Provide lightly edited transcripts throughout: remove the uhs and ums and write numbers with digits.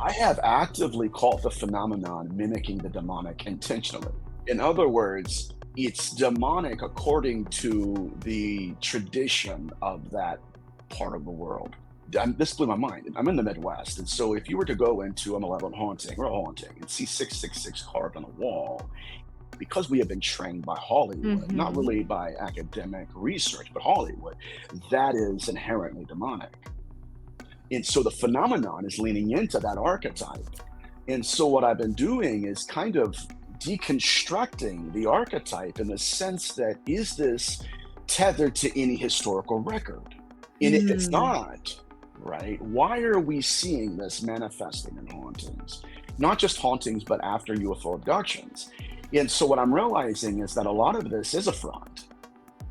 I have actively called the phenomenon mimicking the demonic intentionally. In other words, it's demonic according to the tradition of that part of the world. This blew my mind. I'm in the Midwest, and so if you were to go into a malevolent haunting or a haunting and see 666 carved on a wall, because we have been trained by Hollywood, not really by academic research, but Hollywood, that is inherently demonic. And so the phenomenon is leaning into that archetype. And so what I've been doing is kind of deconstructing the archetype in the sense that, is this tethered to any historical record? And if it's not, right, why are we seeing this manifesting in hauntings? Not just hauntings, but after UFO abductions. And so what I'm realizing is that a lot of this is a front.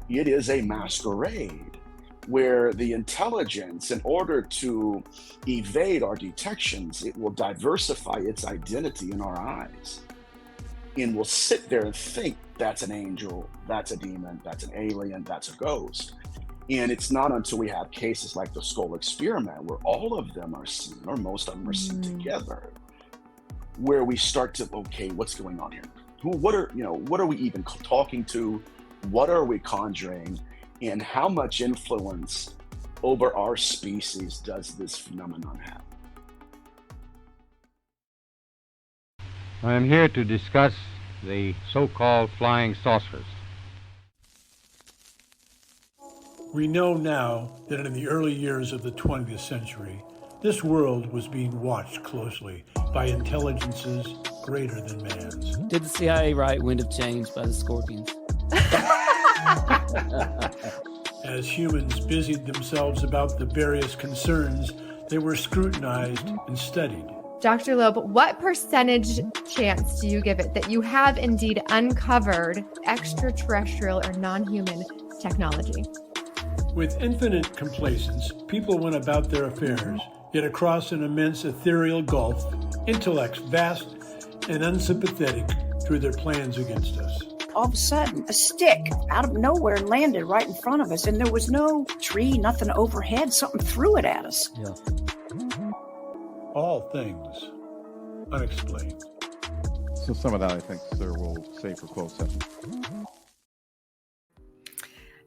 It is a masquerade where the intelligence, in order to evade our detections, it will diversify its identity in our eyes. And we'll sit there and think that's an angel, that's a demon, that's an alien, that's a ghost. And it's not until we have cases like the skull experiment where all of them are seen, or most of them are seen together, where we start to, okay, what's going on here? What are we even talking to? What are we conjuring? And how much influence over our species does this phenomenon have? I am here to discuss the so-called flying saucers. We know now that in the early years of the 20th century, this world was being watched closely by intelligences greater than man's. Did the CIA write Wind of Change by the Scorpions? As humans busied themselves about the various concerns, they were scrutinized and studied. Dr. Loeb, what percentage chance do you give it that you have indeed uncovered extraterrestrial or non-human technology? With infinite complacence, people went about their affairs, yet across an immense ethereal gulf, intellects vast and unsympathetic drew their plans against us. All of a sudden, a stick out of nowhere landed right in front of us, and there was no tree, nothing overhead. Something threw it at us. Yeah. All things unexplained. So some of that, I think, sir, we'll save for closed session.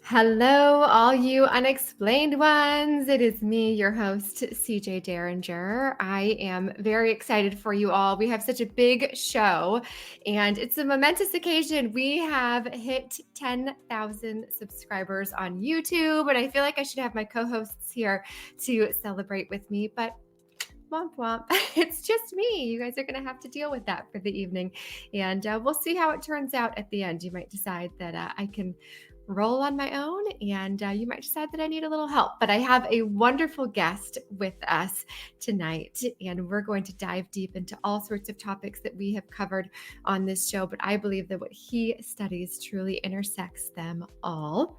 Hello, all you unexplained ones. It is me, your host, CJ Dearinger. I am very excited for you all. We have such a big show, and it's a momentous occasion. We have hit 10,000 subscribers on YouTube, and I feel like I should have my co-hosts here to celebrate with me, but womp womp. It's just me. You guys are going to have to deal with that for the evening, and we'll see how it turns out at the end. You might decide that I can roll on my own, and you might decide that I need a little help. But I have a wonderful guest with us tonight, and we're going to dive deep into all sorts of topics that we have covered on this show. But I believe that what he studies truly intersects them all.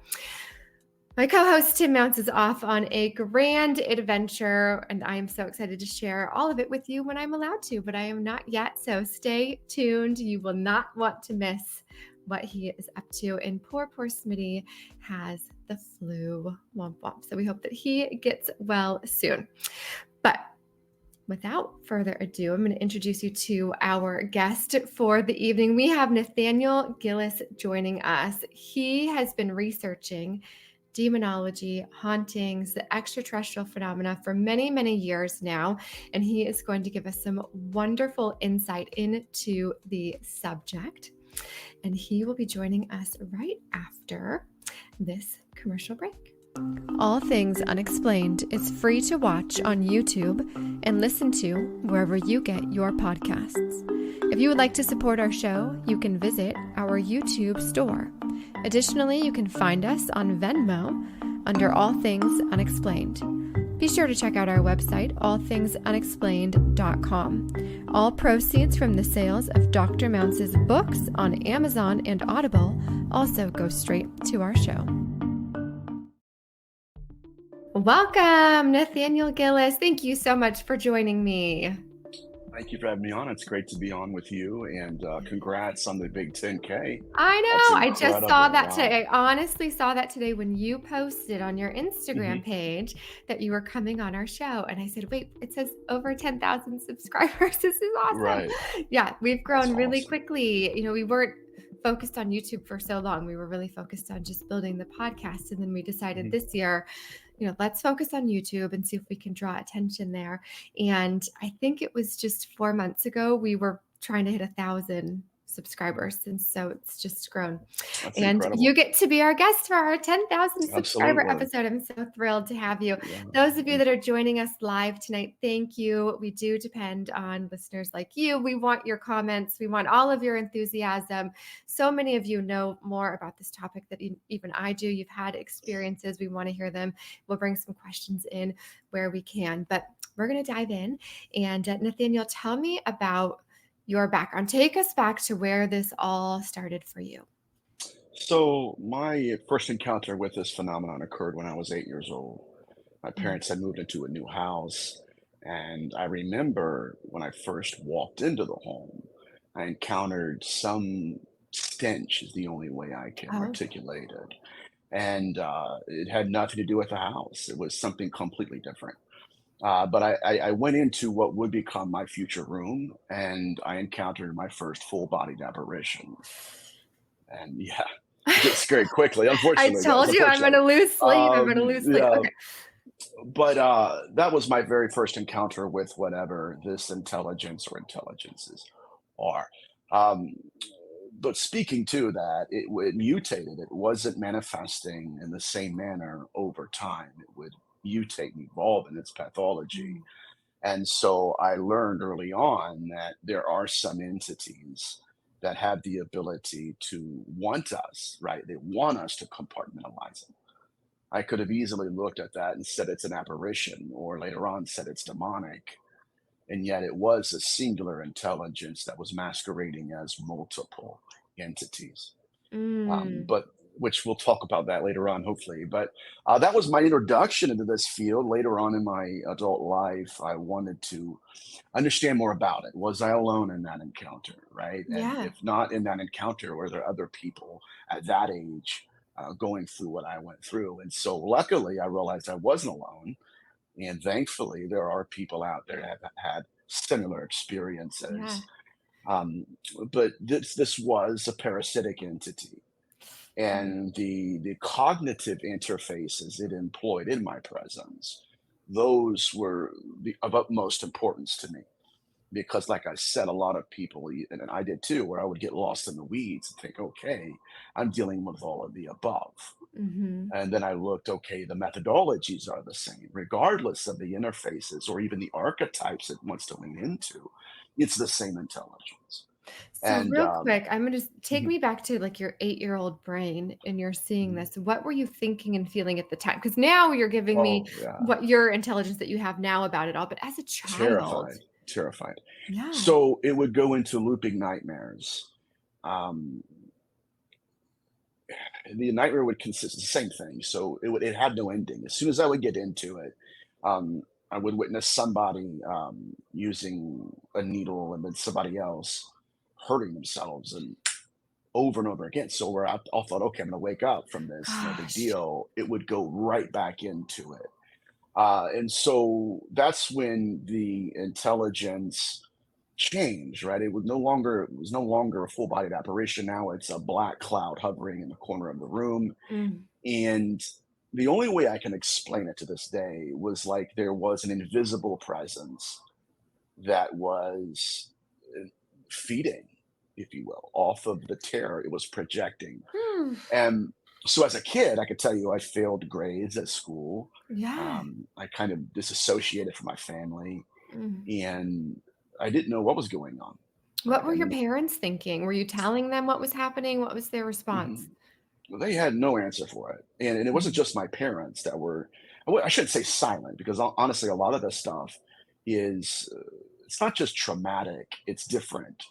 My co-host Tim Mounts is off on a grand adventure, and I am so excited to share all of it with you when I'm allowed to, but I am not yet. So stay tuned. You will not want to miss what he is up to. And poor Smitty has the flu. Womp womp. So we hope that he gets well soon. But without further ado, I'm going to introduce you to our guest for the evening. We have Nathaniel Gillis joining us. He has been researching demonology, hauntings, the extraterrestrial phenomena for many, many years now. And he is going to give us some wonderful insight into the subject. And he will be joining us right after this commercial break. All Things Unexplained is free to watch on YouTube and listen to wherever you get your podcasts. If you would like to support our show, you can visit our YouTube store. Additionally, you can find us on Venmo under All Things Unexplained. Be sure to check out our website, allthingsunexplained.com. All proceeds from the sales of Dr. Mounts' books on Amazon and Audible also go straight to our show. Welcome, Nathaniel Gillis. Thank you so much for joining me. Thank you for having me on. It's great to be on with you, and congrats on the big 10K. I That's know. I just incredible. saw that Wow. today. I honestly saw that today when you posted on your Instagram Mhm. page that you were coming on our show. And I said, wait, it says over 10,000 subscribers. This is awesome. Right. Yeah, we've That's grown really awesome. quickly. We weren't focused on YouTube for so long. We were really focused on just building the podcast. And then we decided Mhm. this year, let's focus on YouTube and see if we can draw attention there. And I think it was just 4 months ago, we were trying to hit 1,000 subscribers. And so it's just grown. That's And incredible. you get to be our guest for our 10,000 subscriber Absolutely. episode. I'm so thrilled to have you. Yeah. Those of you that are joining us live tonight, thank you. We do depend on listeners like you. We want your comments. We want all of your enthusiasm. So many of you know more about this topic than even I do. You've had experiences. We want to hear them. We'll bring some questions in where we can, but we're going to dive in. And Nathaniel, tell me about your background. Take us back to where this all started for you. So my first encounter with this phenomenon occurred when I was 8 years old. My Mm. parents had moved into a new house, and I remember when I first walked into the home, I encountered some stench is the only way I can Oh, articulate it. And it had nothing to do with the house. It was something completely different. But I went into what would become my future room, and I encountered my first full-bodied apparition. And yeah, it gets scary quickly. I Unfortunately, it does. told you I'm going to lose sleep. I'm going to lose sleep. Yeah, Okay. but that was my very first encounter with whatever this intelligence or intelligences are. Um, but speaking to that, it mutated. It wasn't manifesting in the same manner over time. It would mutate and evolve in its pathology. Mm. And so I learned early on that there are some entities that have the ability to want us, right? They want us to compartmentalize them. I could have easily looked at that and said it's an apparition, or later on said it's demonic. And yet it was a singular intelligence that was masquerading as multiple entities. Mm. But which we'll talk about that later on, hopefully. But that was my introduction into this field. Later on in my adult life, I wanted to understand more about it. Was I alone in that encounter, right? And Yeah. if not in that encounter, were there other people at that age going through what I went through? And so luckily, I realized I wasn't alone. And thankfully, there are people out there that have had similar Yeah. experiences. Um, but this was a parasitic entity, Mm. and the cognitive interfaces it employed in my presence, those were of utmost importance to me because, like I said, a lot of people, and I did too, where I would get lost in the weeds and think, okay, I'm dealing with all of the above. Mm-hmm. And then I looked, okay, the methodologies are the same, regardless of the interfaces or even the archetypes it wants to lean into. It's the same intelligence. So And real quick, I'm gonna just take mhm. me back to like your 8-year-old brain and you're seeing Mhm. this. What were you thinking and feeling at the time? Because now you're giving me Oh, yeah, what your intelligence that you have now about it all, but as a child, terrified, terrified. yeah. So it would go into looping nightmares. Um, the nightmare would consist of the same thing. So it had no ending. As soon as I would get into it, um, I would witness somebody using a needle and then somebody else hurting themselves and over again. So where I thought, okay, I'm going to wake up from this, no big Gosh. deal. It would go right back into it. And so that's when the intelligence changed, right? It was no longer a full-bodied apparition. Now it's a black cloud hovering in the corner of the room. Mm. And the only way I can explain it to this day was like there was an invisible presence that was feeding, if you will, off of the terror it was projecting. Hmm. And so as a kid, I could tell you I failed grades at school. Yeah. I kind of disassociated from my family, Mm. and I didn't know what was going on. What Right? were I your mean, parents thinking? Were you telling them what was happening? What was their response? mhm. Well, they had no answer for it, and it wasn't Mm. just my parents that were. I shouldn't say silent because honestly, a lot of this stuff is it's not just traumatic; it's different,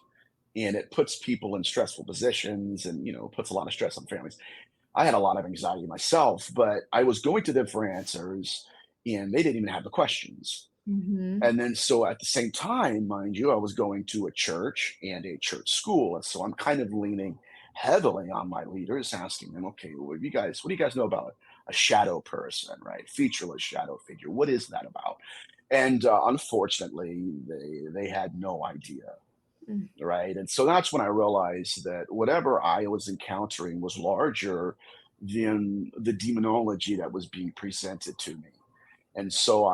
and it puts people in stressful positions, and puts a lot of stress on families. I had a lot of anxiety myself, but I was going to them for answers, and they didn't even have the questions. Mhm. And then, so at the same time, mind you, I was going to a church and a church school. And so I'm kind of leaning heavily on my leaders, asking them, okay, what do you guys know about a shadow person, right? Featureless shadow figure. What is that about? And unfortunately, they had no idea, Mm. right? And so that's when I realized that whatever I was encountering was larger than the demonology that was being presented to me. And so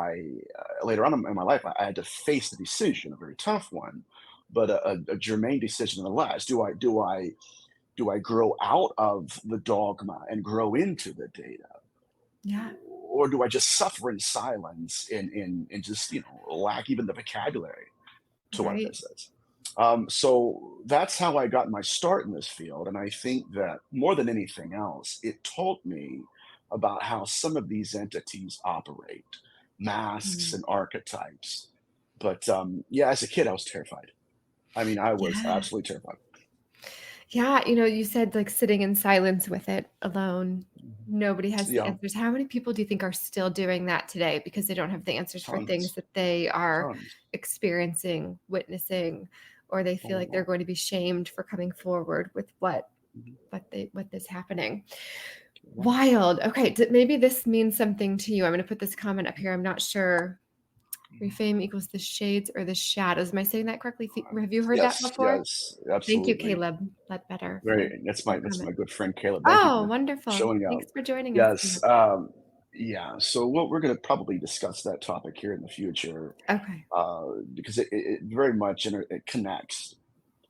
later on in my life, I had to face the decision, a very tough one, but a germane decision nonetheless. Do I grow out of the dogma and grow into the data, Yeah. or do I just suffer in silence and just lack even the vocabulary to what Right. this is? So that's how I got my start in this field, and I think that more than anything else, it taught me about how some of these entities operate, masks Mm. and archetypes. But yeah, as a kid, I was terrified. I mean, I was Yeah. absolutely terrified. Yeah, you said like sitting in silence with it alone. Nobody has the Yeah, answers. How many people do you think are still doing that today because they don't have the answers for things tons, that they are tons. experiencing, witnessing, or they feel like they're Oh, going to be shamed for coming forward with what mhm. what is happening? Yeah. Wild. Okay, maybe this means something to you. I'm going to put this comment up here. I'm not sure. Reframe equals the shades or the shadows. Am I saying that correctly? Have you heard that Yes, before? yes, Thank you, absolutely. Caleb Ledbetter, for Very. That's that my comment. good friend Caleb. Thank you Oh, for wonderful. showing up. Thanks for joining us, Yes. Caleb. Yeah. So we're going to probably discuss that topic here in the future, Okay. because it very much it connects.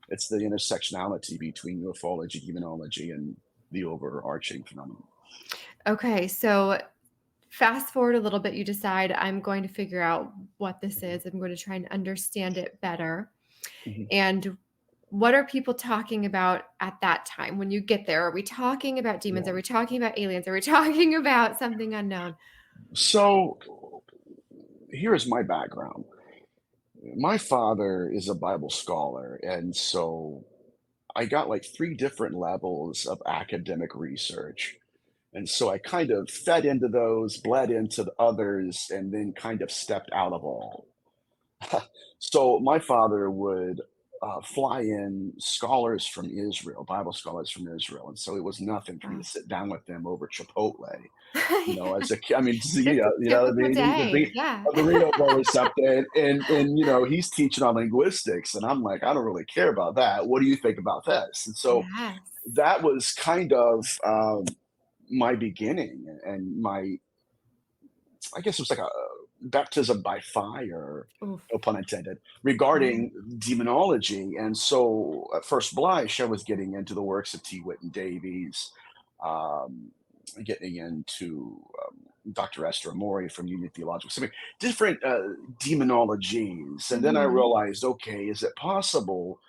It's the intersectionality between ufology, demonology, and the overarching phenomenon. Okay. So fast forward a little bit, you decide I'm going to figure out what this is. I'm going to try and understand it better. Mhm. And what are people talking about at that time when you get there? Are we talking about demons? Yeah. Are we talking about aliens? Are we talking about something unknown? So here's my background. My father is a Bible scholar, and so I got like three different levels of academic research. And so I kind of fed into those, bled into the others, and then kind of stepped out of all. So my father would fly in scholars from Israel, Bible scholars from Israel, and so it was nothing for me to Wow. sit down with them over Chipotle. Yeah. As a kid, I mean, Just a what I typical mean, day. Yeah. the burrito bowl or something, and he's teaching on linguistics, and I'm like, I don't really care about that. What do you think about this? And so Yes. that was kind of my beginning, and my, I guess it was like a baptism by fire, Oof. no pun intended, Yeah. regarding demonology. And so at first blush, I was getting into the works of T. Whitten Davies, um, getting into Dr. Esther Mori from Union Theological Seminary, different demonologies. And then I Mhm. realized, okay, is it possible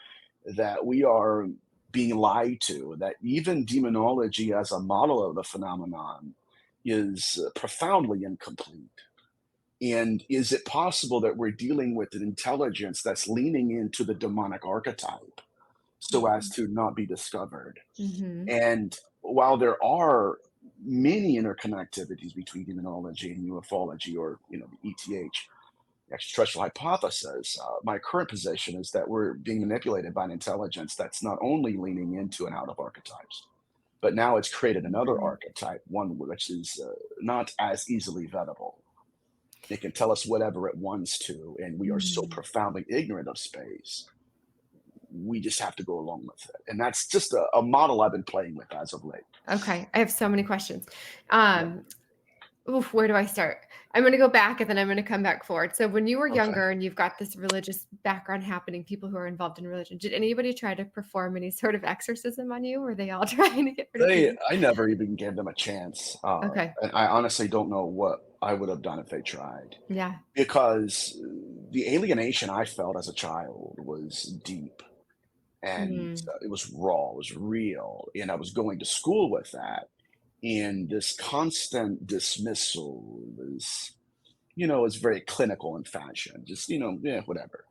that we are being lied to, that even demonology as a model of the phenomenon is profoundly incomplete? And is it possible that we're dealing with an intelligence that's leaning into the demonic archetype so as Mhm. to not be discovered? Mhm. And while there are many interconnectivities between demonology and ufology, or the ETH, extraterrestrial hypothesis, my current position is that we're being manipulated by an intelligence that's not only leaning into and out of archetypes, but now it's created another Mhm. archetype, one which is not as easily vettable. It can tell us whatever it wants to, and we are so Mm. profoundly ignorant of space. We just have to go along with it. And that's just a model I've been playing with as of late. Okay. I have so many questions. Yeah. Um, Oof, where do I start? I'm going to go back and then I'm going to come back forward. So when you were Okay. younger and you've got this religious background happening, people who are involved in religion, did anybody try to perform any sort of exorcism on you? Were they all trying to get rid of demons? I never even gave them a chance. Okay. And I honestly don't know what I would have done if they tried, Yeah. because the alienation I felt as a child was deep, and Mm. it was raw, it was real. And I was going to school with that. And this constant dismissal was, it's very clinical in fashion, just, yeah, whatever.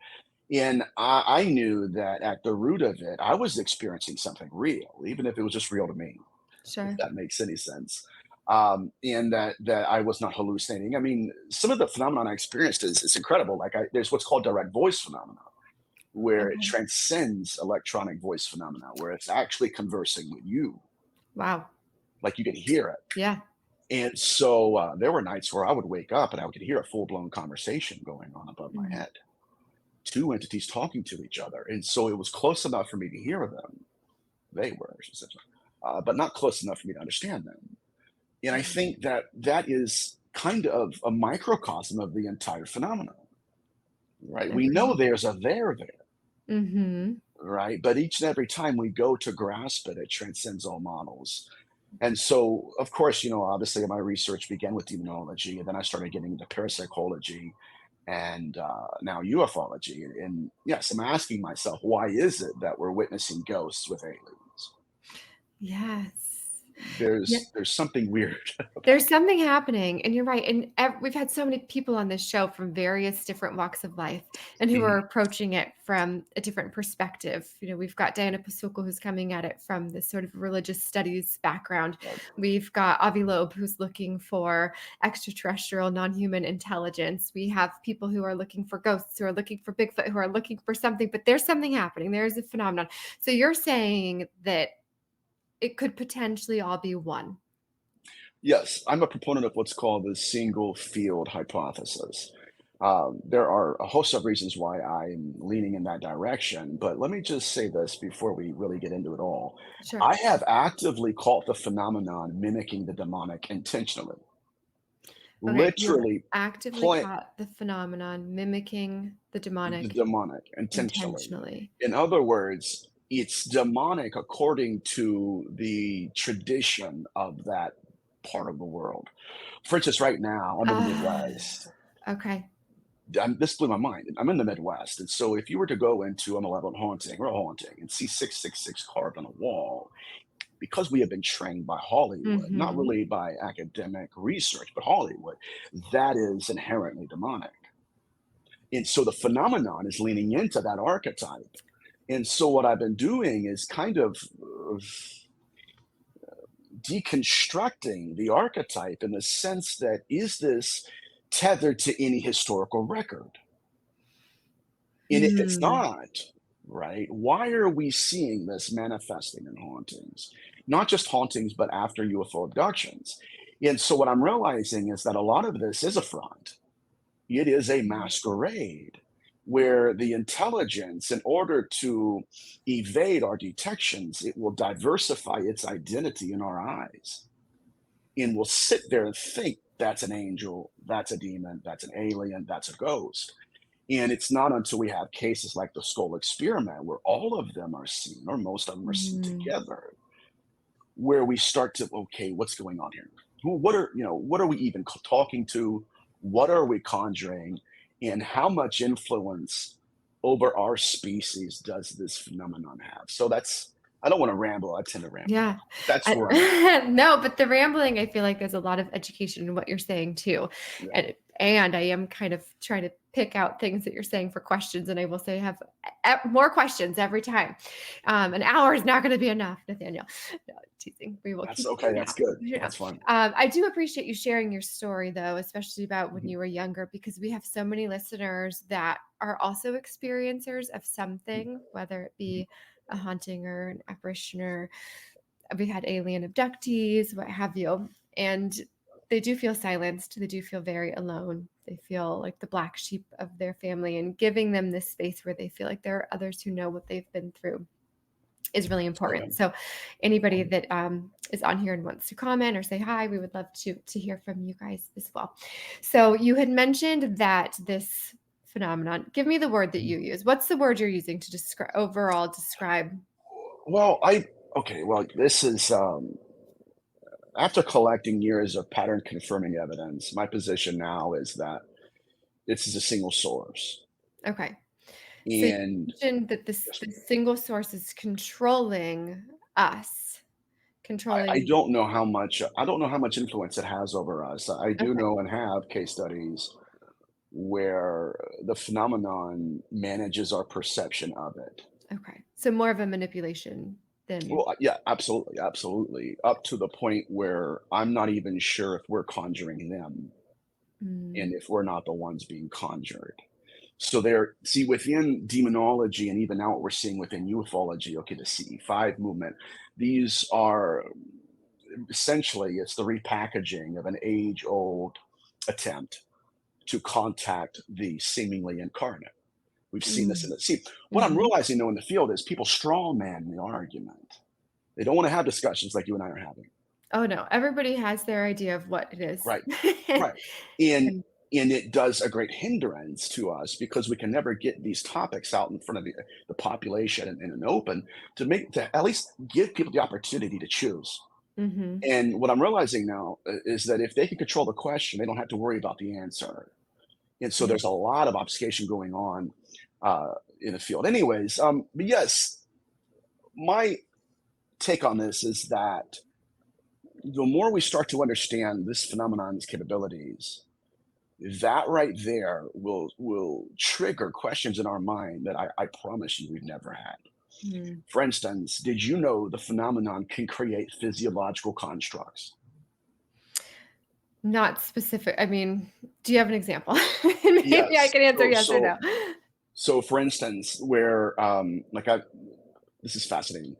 And I knew that at the root of it, I was experiencing something real, even if it was just real to me, if Sure. that makes any sense. and that I was not hallucinating. I mean, some of the phenomenon I experienced is incredible. Like there's what's called direct voice phenomenon, where it Okay. transcends electronic voice phenomena, where it's actually conversing with you, Wow. like you can hear it. Yeah. And so there were nights where I would wake up and I could hear a full blown conversation going on above my Mhm. head, two entities talking to each other, and so it was close enough for me to hear them. They were, I should say, but not close enough for me to understand them. And I Mhm. think that that is kind of a microcosm of the entire phenomenon, right? We know Okay. there's a there there, Mm-hmm. right? But each and every time we go to grasp it, it transcends all models. And so, of course, obviously my research began with demonology, and then I started getting into parapsychology and now ufology. And yes, I'm asking myself, why is it that we're witnessing ghosts with aliens? Yes. There's something weird. There's something happening, and you're right. And we've had so many people on this show from various different walks of life, and who are Mhm. approaching it from a different perspective. We've got Diana Pasuko, who's coming at it from this sort of religious studies background. Right. We've got Avi Loeb, who's looking for extraterrestrial, non-human intelligence. We have people who are looking for ghosts, who are looking for Bigfoot, who are looking for something. But there's something happening. There's a phenomenon. So you're saying that it could potentially all be one. Yes, I'm a proponent of what's called the single field hypothesis. There are a host of reasons why I'm leaning in that direction, but let me just say this before we really get into it all. Sure. I have actively caught the phenomenon mimicking the demonic intentionally. Okay, you have Literally actively playing caught the phenomenon mimicking the the demonic demonic intentionally. intentionally. In other words, it's demonic according to the tradition of that part of the world. For instance, right now, I'm in the Ah, Midwest. okay. This blew my mind. I'm in the Midwest, and so if you were to go into a malevolent haunting or a haunting and see 666 carved on a wall, because we have been trained by Hollywood, not Mhm. really by academic research, but Hollywood, that is inherently demonic. And so the phenomenon is leaning into that archetype. And so what I've been doing is kind of deconstructing the archetype in the sense that, is this tethered to any historical record? And if it's Hmm. not, right, why are we seeing this manifesting in hauntings? Not just hauntings, but after UFO abductions. And so what I'm realizing is that a lot of this is a front. It is a masquerade where the intelligence, in order to evade our detections, it will diversify its identity in our eyes and will sit there and think that's an angel, that's a demon, that's an alien, that's a ghost. And it's not until we have cases like the skull experiment, where all of them are seen, or most of them are seen Mm. together, where we start to, okay, what's going on here? What are we even talking to? What are we conjuring? And how much influence over our species does this phenomenon have? So I don't want to ramble. I tend to ramble. Yeah. That's where I'm at. No, but the rambling, I feel like there's a lot of education in what you're saying too. Yeah. And I am kind of trying to pick out things that you're saying for questions. And I will say I have more questions every time. An hour is not going to be enough, Nathaniel. No, teasing. We will That's keep okay. going. That's good. Yeah. That's fine. I do appreciate you sharing your story, though, especially about when Mhm. you were younger, because we have so many listeners that are also experiencers of something, whether it be a haunting or an apparition, or we've had alien abductees, what have you. And they do feel silenced. They do feel very alone. They feel like the black sheep of their family, and giving them this space where they feel like there are others who know what they've been through is really important. So anybody that is on here and wants to comment or say hi, we would love to hear from you guys as well. So you had mentioned that this phenomenon, give me the word that you use. What's the word you're using to describe? Well, this is after collecting years of pattern confirming evidence, my position now is that this is a single source. Okay. So you And mentioned that the single source is controlling us, I controlling. don't know how much influence it has over us. I do Okay. know and have case studies where the phenomenon manages our perception of it. Okay. So more of a manipulation then Yeah, absolutely, absolutely. Up to the point where I'm not even sure if we're conjuring them mm, and if we're not the ones being conjured. So there, see, within demonology and even now what we're seeing within ufology, okay, the CE5 movement, these are essentially it's the repackaging of an age-old attempt to contact the seemingly incarnate. We've seen this in mm, the see. What I'm mhm. realizing though in the field is people straw man the argument. They don't want to have discussions like you and I are having. Oh, no, everybody has their idea of what it is. Right. Right. And And and it does a great hindrance to us because we can never get these topics out in front of the population and in an open to at least give people the opportunity to choose. mhm, And what I'm realizing now is that if they can control the question, they don't have to worry about the answer. And so yeah. there's a lot of obfuscation going on in the field. Anyways, but yes, my take on this is that the more we start to understand this phenomenon's capabilities, that right there will trigger questions in our mind that I promise you we've never had. Mm. For instance, did you know the phenomenon can create physiological constructs? Not specific. I mean, do you have an example? Maybe I Yes. can answer So yes or so no. so for instance, where like I this is fascinating.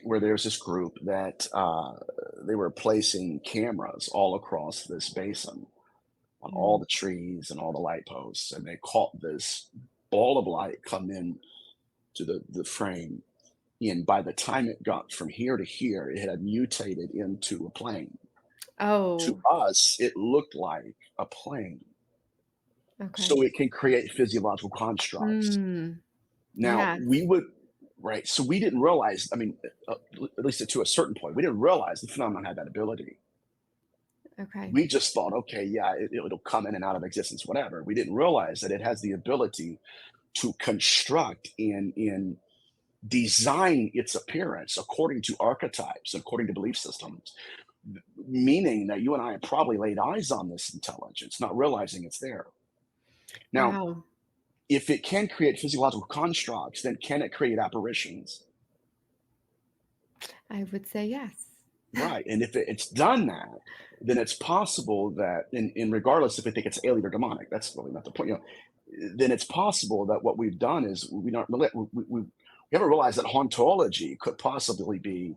Where there's this group that they were placing cameras all across this basin on all Mm. the trees and all the light posts, and they caught this ball of light come in to the frame. And by the time it got from here to here, it had mutated into a plane. To Oh, us, it looked like a plane. okay. So it can create physiological constructs. Mm, Now, yes. we would, right? So we didn't realize, I mean, at least to a certain point, we didn't realize the phenomenon had that ability. Okay. We just thought, okay, yeah, it'll come in and out of existence, whatever. We didn't realize that it has the ability to construct and design its appearance according to archetypes, according to belief systems, meaning that you and I have probably laid eyes on this intelligence, not realizing it's there. Now, Wow. if it can create physiological constructs, then can it create apparitions? I would say yes. Right. And if it's done that, then it's possible that, in regardless if we think it's alien or demonic, that's really not the point. Then it's possible that what we've done is we haven't realized that hauntology could possibly be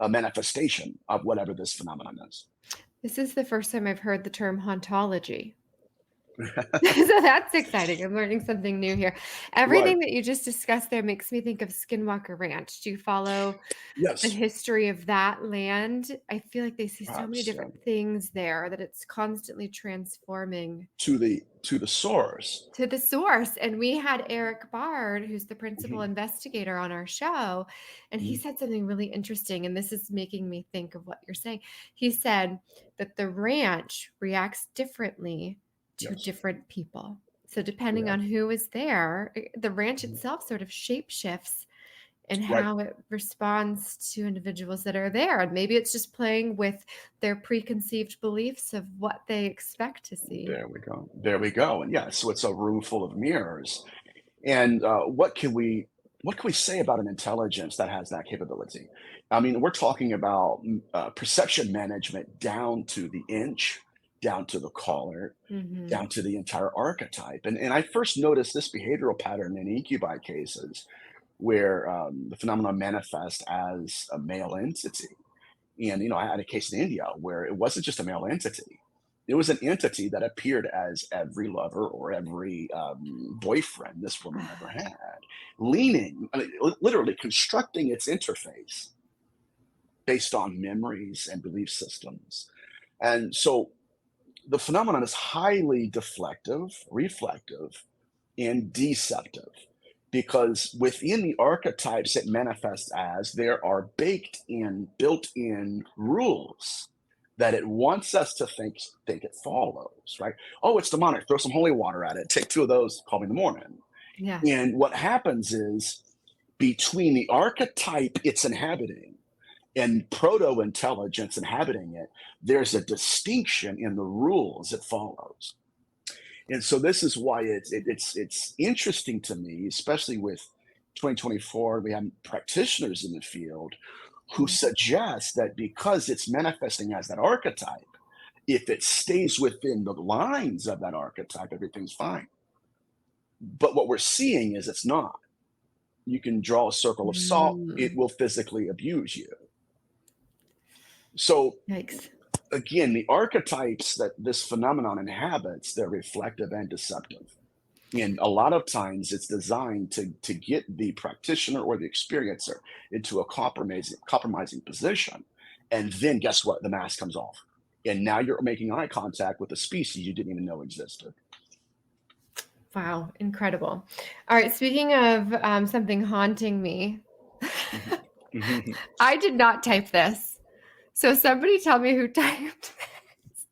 a manifestation of whatever this phenomenon is. This is the first time I've heard the term hauntology. So that's exciting. I'm learning something new here. Right. Everything that you just discussed there makes me think of Skinwalker Ranch. Do you follow the Yes. history of that land? I feel like they see so many Perhaps. Yeah. different things there that it's constantly transforming To the source. to the source. And we had Eric Bard, who's the principal Mhm, investigator on our show, and he mhm. said something really interesting. And this is making me think of what you're saying. He said that the ranch reacts differently to Yes. different people. So depending Correct. on who is there, the ranch Mhm. itself sort of shape shifts in Right. how it responds to individuals that are there. And maybe it's just playing with their preconceived beliefs of what they expect to see. There we go. There we go. And yeah, so it's a room full of mirrors. And what can we say about an intelligence that has that capability? I mean, we're talking about perception management down to the inch, down to the collar, Hmm. down to the entire archetype. And I first noticed this behavioral pattern in incubi cases where the phenomenon manifests as a male entity. And I had a case in India where it wasn't just a male entity. It was an entity that appeared as every lover or every boyfriend this woman ever had, leaning, I mean, literally constructing its interface based on memories and belief systems. And so the phenomenon is highly deflective, reflective, and deceptive because within the archetypes it manifests as, there are baked in, built in rules that it wants us to think it follows, right? Oh, it's demonic. Throw some holy water at it. Take two of those. Call me in the morning. Yes. And what happens is between the archetype it's inhabiting and proto intelligence inhabiting it, there's a distinction in the rules it follows. And so this is why it's interesting to me, especially with 2024, we have practitioners in the field who Mhm. suggest that because it's manifesting as that archetype, if it stays within the lines of that archetype, everything's fine. But what we're seeing is it's not. You can draw a circle of salt, it Mm. will physically abuse you. So Yikes. again, the archetypes that this phenomenon inhabits, they're reflective and deceptive. And a lot of times it's designed to get the practitioner or the experiencer into a compromising position. And then guess what? The mask comes off. And now you're making eye contact with a species you didn't even know existed. Wow, incredible. All right, speaking of something haunting me, Mhm. I did not type this. So somebody tell me who typed this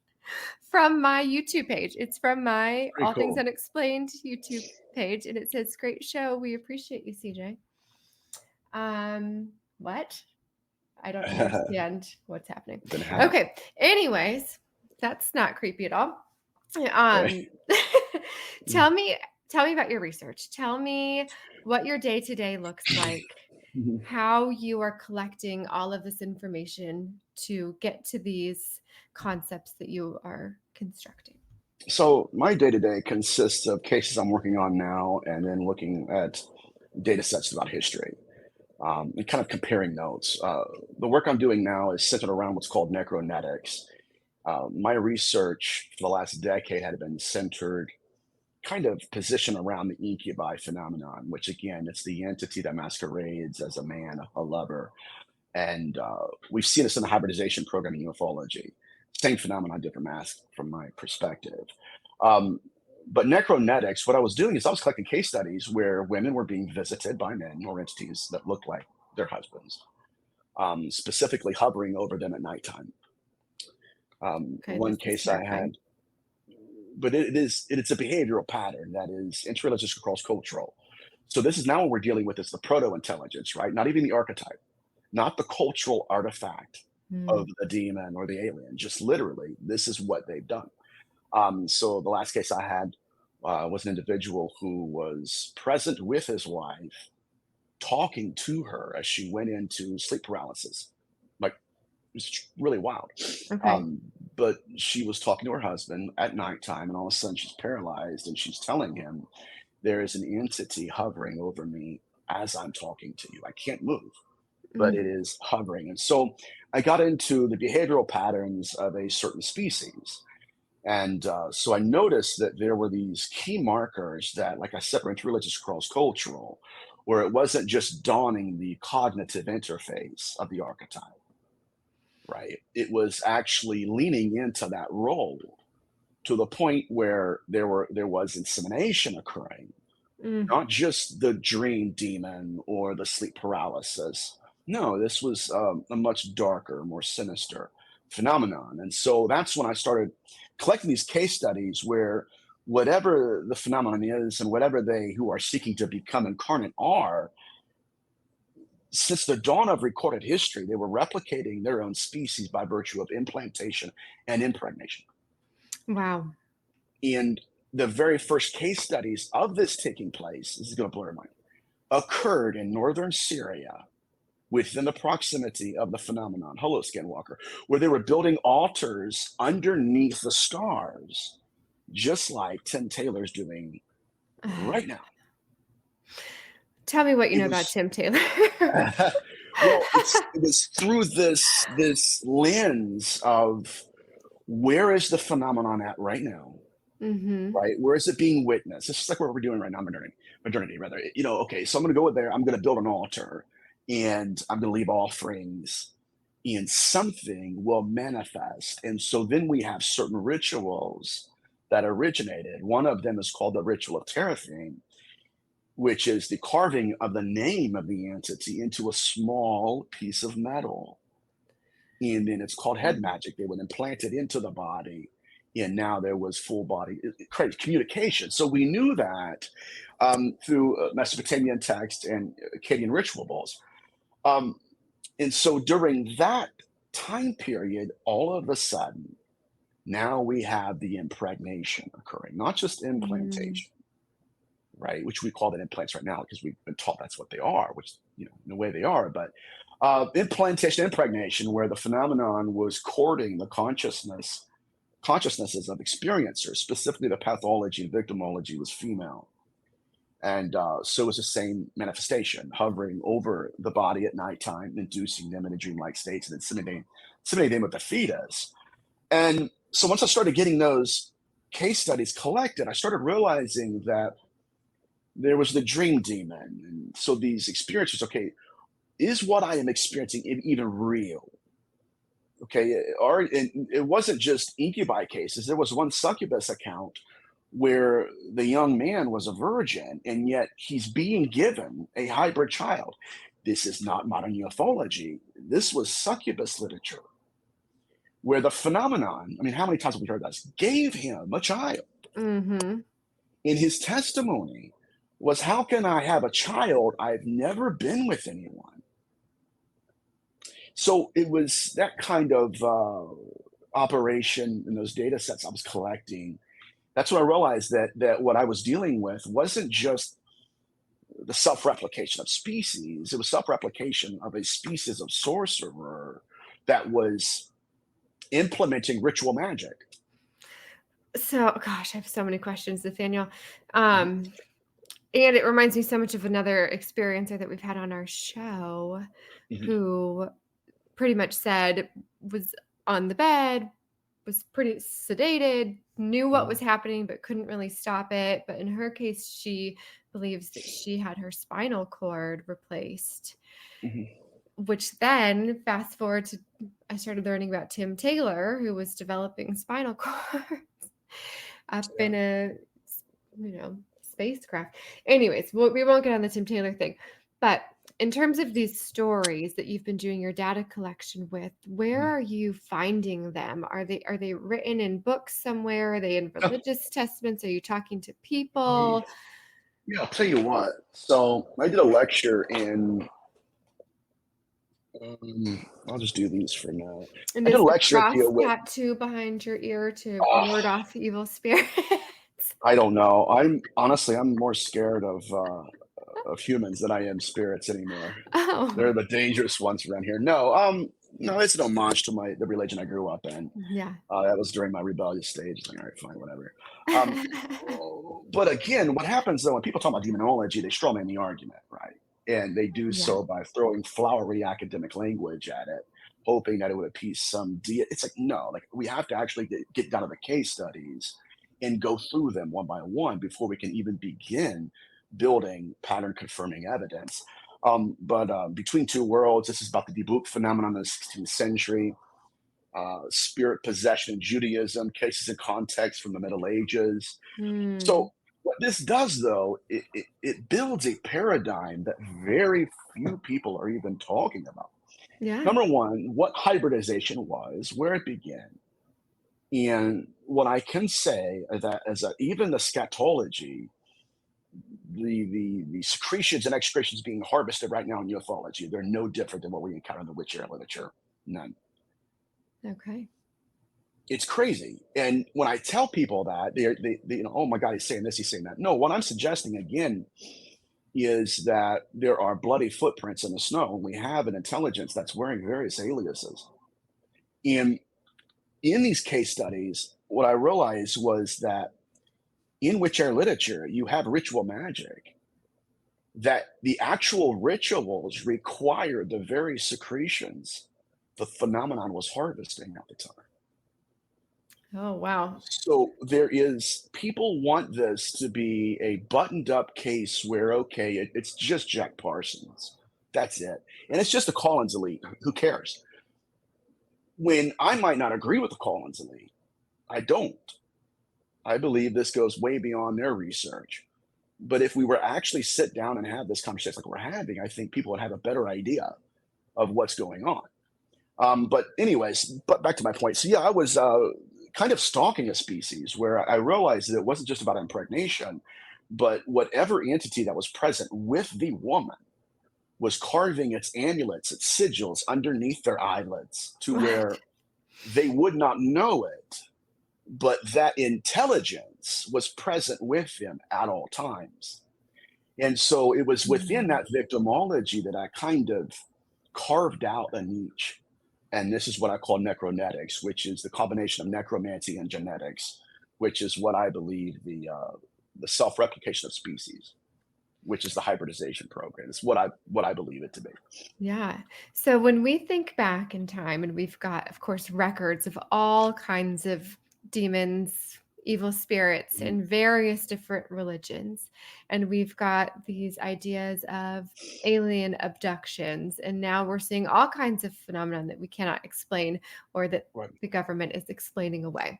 from my YouTube page. It's from my Pretty All Things cool. Unexplained YouTube page, and it says, "Great show. We appreciate you, CJ." What? I don't understand what's happening. Been hacked. Okay. Anyways, that's not creepy at all. Right. Tell me about your research. Tell me what your day-to-day looks like, Mhm. how you are collecting all of this information to get to these concepts that you are constructing. So my day-to-day consists of cases I'm working on now and then looking at data sets throughout history. And kind of comparing notes. The work I'm doing now is centered around what's called Necronetics. My research for the last decade had been centered, kind of positioned around the incubi phenomenon, which again, it's the entity that masquerades as a man, a lover. And we've seen this in the hybridization program in ufology. Same phenomenon, different mask from my perspective. Um, but Necronetics, what I was doing is I was collecting case studies where women were being visited by men or entities that looked like their husbands, specifically hovering over them at nighttime. Okay, One this is case I terrifying. had, but it's a behavioral pattern that is interreligious, cross cultural. So this is now what we're dealing with is the proto intelligence, right? Not even the archetype, not the cultural artifact of Mm. the demon or the alien. Just literally, this is what they've done. So the last case I had was an individual who was present with his wife, talking to her as she went into sleep paralysis. Like it's really wild. Okay. Um, but she was talking to her husband at nighttime, and all of a sudden she's paralyzed, and she's telling him, "There is an entity hovering over me as I'm talking to you. I can't move, but Mm. it is hovering." And so I got into the behavioral patterns of a certain species. And so I noticed that there were these key markers that, like I said, were interreligious cross cultural, where it wasn't just dawning the cognitive interface of the archetype, right? It was actually leaning into that role to the point where there was insemination occurring, Mm. not just the dream demon or the sleep paralysis. No, this was a much darker, more sinister phenomenon. And so that's when I started collecting these case studies where whatever the phenomenon is and whatever they who are seeking to become incarnate are, since the dawn of recorded history, they were replicating their own species by virtue of implantation and impregnation. Wow. And the very first case studies of this taking place, this is going to blow your mind, occurred in northern Syria within the proximity of the phenomenon, Holo Skinwalker, where they were building altars underneath the stars, just like Tim Taylor's doing right now. Tell me what you It know about was Tim Taylor. well, it was through this lens of where is the phenomenon at right now, Mm-hmm. right? Where is it being witnessed? It's just like what we're doing right now, modernity rather. You know, okay, so I'm going to go there. I'm going to build an altar, and I'm going to leave offerings, and something will manifest. And so then we have certain rituals that originated. One of them is called the ritual of Teraphim, which is the carving of the name of the entity into a small piece of metal. And then it's called head magic. They would implant it into the body, and now there was full body communication. So we knew that through Mesopotamian text and Akkadian ritual balls. Um, and so during that time period, all of a sudden, now we have the impregnation occurring, not just Mm. implantation, right? Which we call them implants right now because we've been taught that's what they are, which, in a way they are. But implantation, impregnation, where the phenomenon was courting the consciousnesses of experiencers, specifically the pathology and victimology was female. And so it was the same manifestation, hovering over the body at nighttime, inducing them into dreamlike states, and then simulating them with the fetus. And so once I started getting those case studies collected, I started realizing that there was the dream demon. And so these experiences, okay, is what I am experiencing even real? Okay, and it wasn't just incubi cases. There was one succubus account where the young man was a virgin, and yet he's being given a hybrid child. This is not modern ufology. This was succubus literature, where the phenomenon, I mean, how many times have we heard this? Gave him a child. Mm-hmm. In his testimony was, how can I have a child? I've never been with anyone. So it was that kind of operation in those data sets I was collecting. That's when I realized that what I was dealing with wasn't just the self-replication of species. It was self-replication of a species of sorcerer that was implementing ritual magic. So, gosh, I have so many questions, Nathaniel. And it reminds me so much of another experiencer that we've had on our show who pretty much said was on the bed, was pretty sedated, knew what was happening, but couldn't really stop it. But in her case, she believes that she had her spinal cord replaced, which then fast forward to, I started learning about Tim Taylor, who was developing spinal cords up in a, spacecraft. Anyways, we won't get on the Tim Taylor thing, but in terms of these stories that you've been doing your data collection with, where are you finding them? Are they written in books somewhere? Are they in religious testaments? Are you talking to people? Yeah, I'll tell you what. So I did a lecture in, I'll just do these for now. And I did is a the lecture at cross the tattoo behind your ear to ward off evil spirits? I don't know. I'm more scared of humans than I am spirits anymore. Oh, They're the dangerous ones around here. No, it's an homage to the religion I grew up in. yeah. That was during my rebellious stage. Like, all right, fine, whatever. But again, what happens though when people talk about demonology, they straw man the argument, right? And they do so by throwing flowery academic language at it, hoping that it would appease some It's like, no, like we have to actually get down to the case studies and go through them one by one before we can even begin building pattern confirming evidence. But Between Two Worlds, this is about the Debuk phenomenon in the 16th century, spirit possession in Judaism, cases and context from the Middle Ages. So what this does, though, it builds a paradigm that very few people are even talking about. Yeah. Number one, what hybridization was, where it began. And what I can say that even the scatology, the secretions and excretions being harvested right now in ufology, they're no different than what we encounter in the witch era literature. None. Okay. It's crazy. And when I tell people that, they oh my God, he's saying this, he's saying that. No, what I'm suggesting again is that there are bloody footprints in the snow, and we have an intelligence that's wearing various aliases. And in these case studies, what I realized was that in witch era literature, you have ritual magic, that the actual rituals require the very secretions the phenomenon was harvesting at the time. Oh, wow. So people want this to be a buttoned up case where, okay, it's just Jack Parsons. That's it. And it's just the Collins elite. Who cares? When I might not agree with the Collins elite, I don't. I believe this goes way beyond their research. But if we were actually sit down and have this conversation like we're having, I think people would have a better idea of what's going on. But back to my point. So yeah, I was kind of stalking a species where I realized that it wasn't just about impregnation, but whatever entity that was present with the woman was carving its amulets, its sigils underneath their eyelids to where they would not know it, but that intelligence was present with them at all times. And so it was within that victimology that I kind of carved out a niche. And this is what I call necronetics, which is the combination of necromancy and genetics, which is what I believe the self-replication of species, which is the hybridization program. It's what I believe it to be. Yeah. So when we think back in time, and we've got, of course, records of all kinds of demons, evil spirits in various different religions, and we've got these ideas of alien abductions, and now we're seeing all kinds of phenomenon that we cannot explain or that Right. the government is explaining away.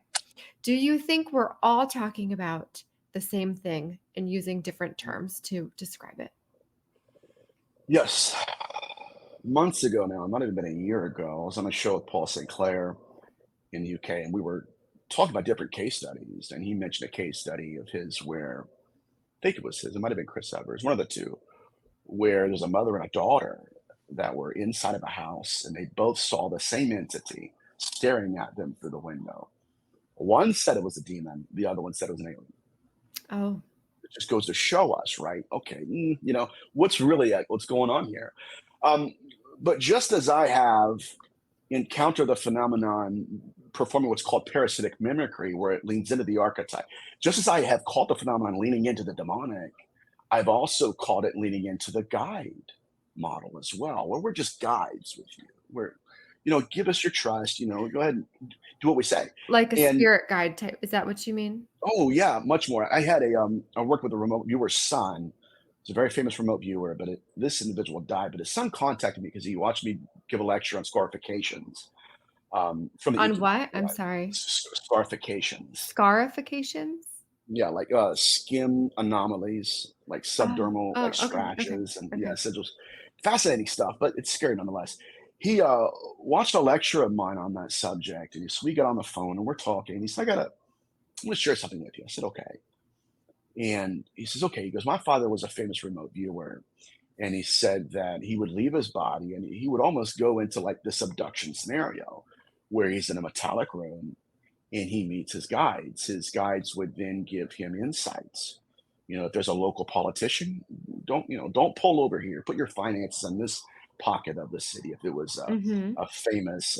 Do you think we're all talking about the same thing and using different terms to describe it? Yes. Months ago now, it might have been a year ago, I was on a show with Paul St. Clair in the UK, and we were talking about different case studies. And he mentioned a case study of his where I think it was his, it might have been Chris Evers, one of the two, where there's a mother and a daughter that were inside of a house and they both saw the same entity staring at them through the window. One said it was a demon, the other one said it was an alien. Oh, It just goes to show us, right? Okay, what's really what's going on here? But just as I have encountered the phenomenon performing what's called parasitic mimicry, where it leans into the archetype, just as I have called the phenomenon leaning into the demonic, I've also called it leaning into the guide model as well, where we're just guides with you. We're, give us your trust, go ahead and do what we say. like a And spirit guide type. Is that what you mean? oh yeah, much more. I worked with a remote viewer's son. It's a very famous remote viewer, but this individual died. But his son contacted me because he watched me give a lecture on scarifications. From the On EQ, what? I'm right? sorry. Scarifications. Scarifications? Yeah, like skin anomalies, like Oh, subdermal, oh, like okay, scratches, and yeah, okay. sigils. Fascinating stuff, but it's scary nonetheless. He watched a lecture of mine on that subject, and so we got on the phone and we're talking. And he said, I'm going to share something with you. I said, okay. And he says, okay. He goes, my father was a famous remote viewer. And he said that he would leave his body and he would almost go into like this abduction scenario where he's in a metallic room and he meets his guides. His guides would then give him insights. If there's a local politician, don't pull over here. Put your finances in this pocket of the city. If it was Mm-hmm. a famous,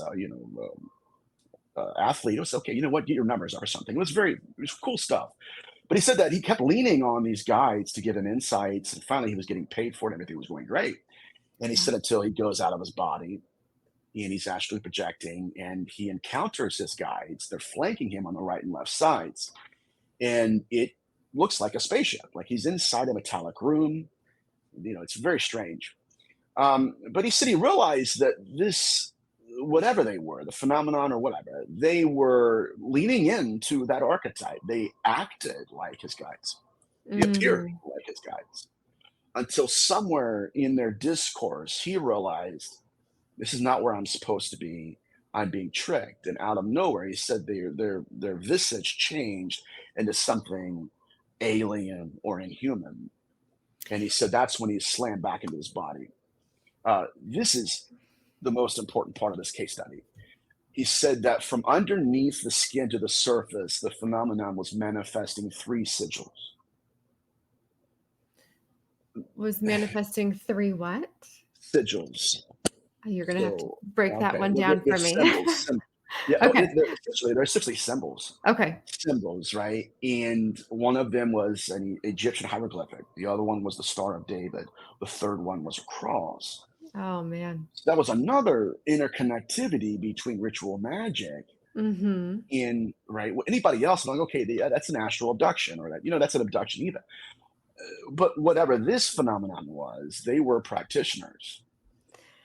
athlete, it was okay. You know what? Get your numbers or something. It was cool stuff. But he said that he kept leaning on these guides to give him insights, and finally he was getting paid for it, and everything was going great. And he Yeah. said until he goes out of his body and he's actually projecting and he encounters his guides, they're flanking him on the right and left sides. And it looks like a spaceship, like he's inside a metallic room. It's very strange. But he said he realized that this, whatever they were, the phenomenon or whatever, they were leaning into that archetype. They acted like his guides. They appeared Mm. like his guides. Until somewhere in their discourse, he realized this is not where I'm supposed to be. I'm being tricked. And out of nowhere, he said their visage changed into something alien or inhuman. And he said that's when he slammed back into his body. This is the most important part of this case study. He said that from underneath the skin to the surface, the phenomenon was manifesting 3 sigils. Was manifesting 3 what? Sigils. Oh, you're going to have to So, break that okay, one well, down they're for me. symbols. Yeah, Okay. they're essentially symbols. Okay. Symbols, right? And one of them was an Egyptian hieroglyphic. The other one was the Star of David. The third one was a cross. Oh, man. So that was another interconnectivity between ritual magic Mm-hmm. in, right? Anybody else, I'm like, okay, that's an astral abduction, or that's an abduction even. But whatever this phenomenon was, they were practitioners.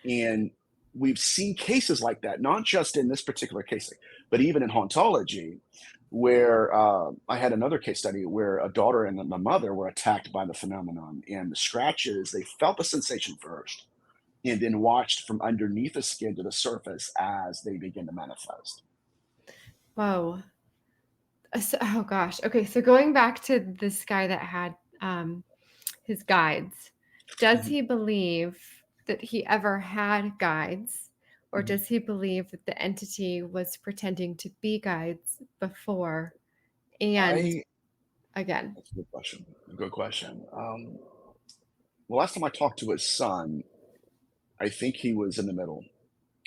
And we've seen cases like that, not just in this particular case, but even in hauntology, where I had another case study where a daughter and the mother were attacked by the phenomenon, and the scratches, they felt the sensation first and then watched from underneath the skin to the surface as they begin to manifest. Whoa. Oh, gosh. Okay. So going back to this guy that had his guides, does he believe that he ever had guides, or does he believe that the entity was pretending to be guides before and again? That's a good question. Good question. the last time I talked to his son, I think he was in the middle.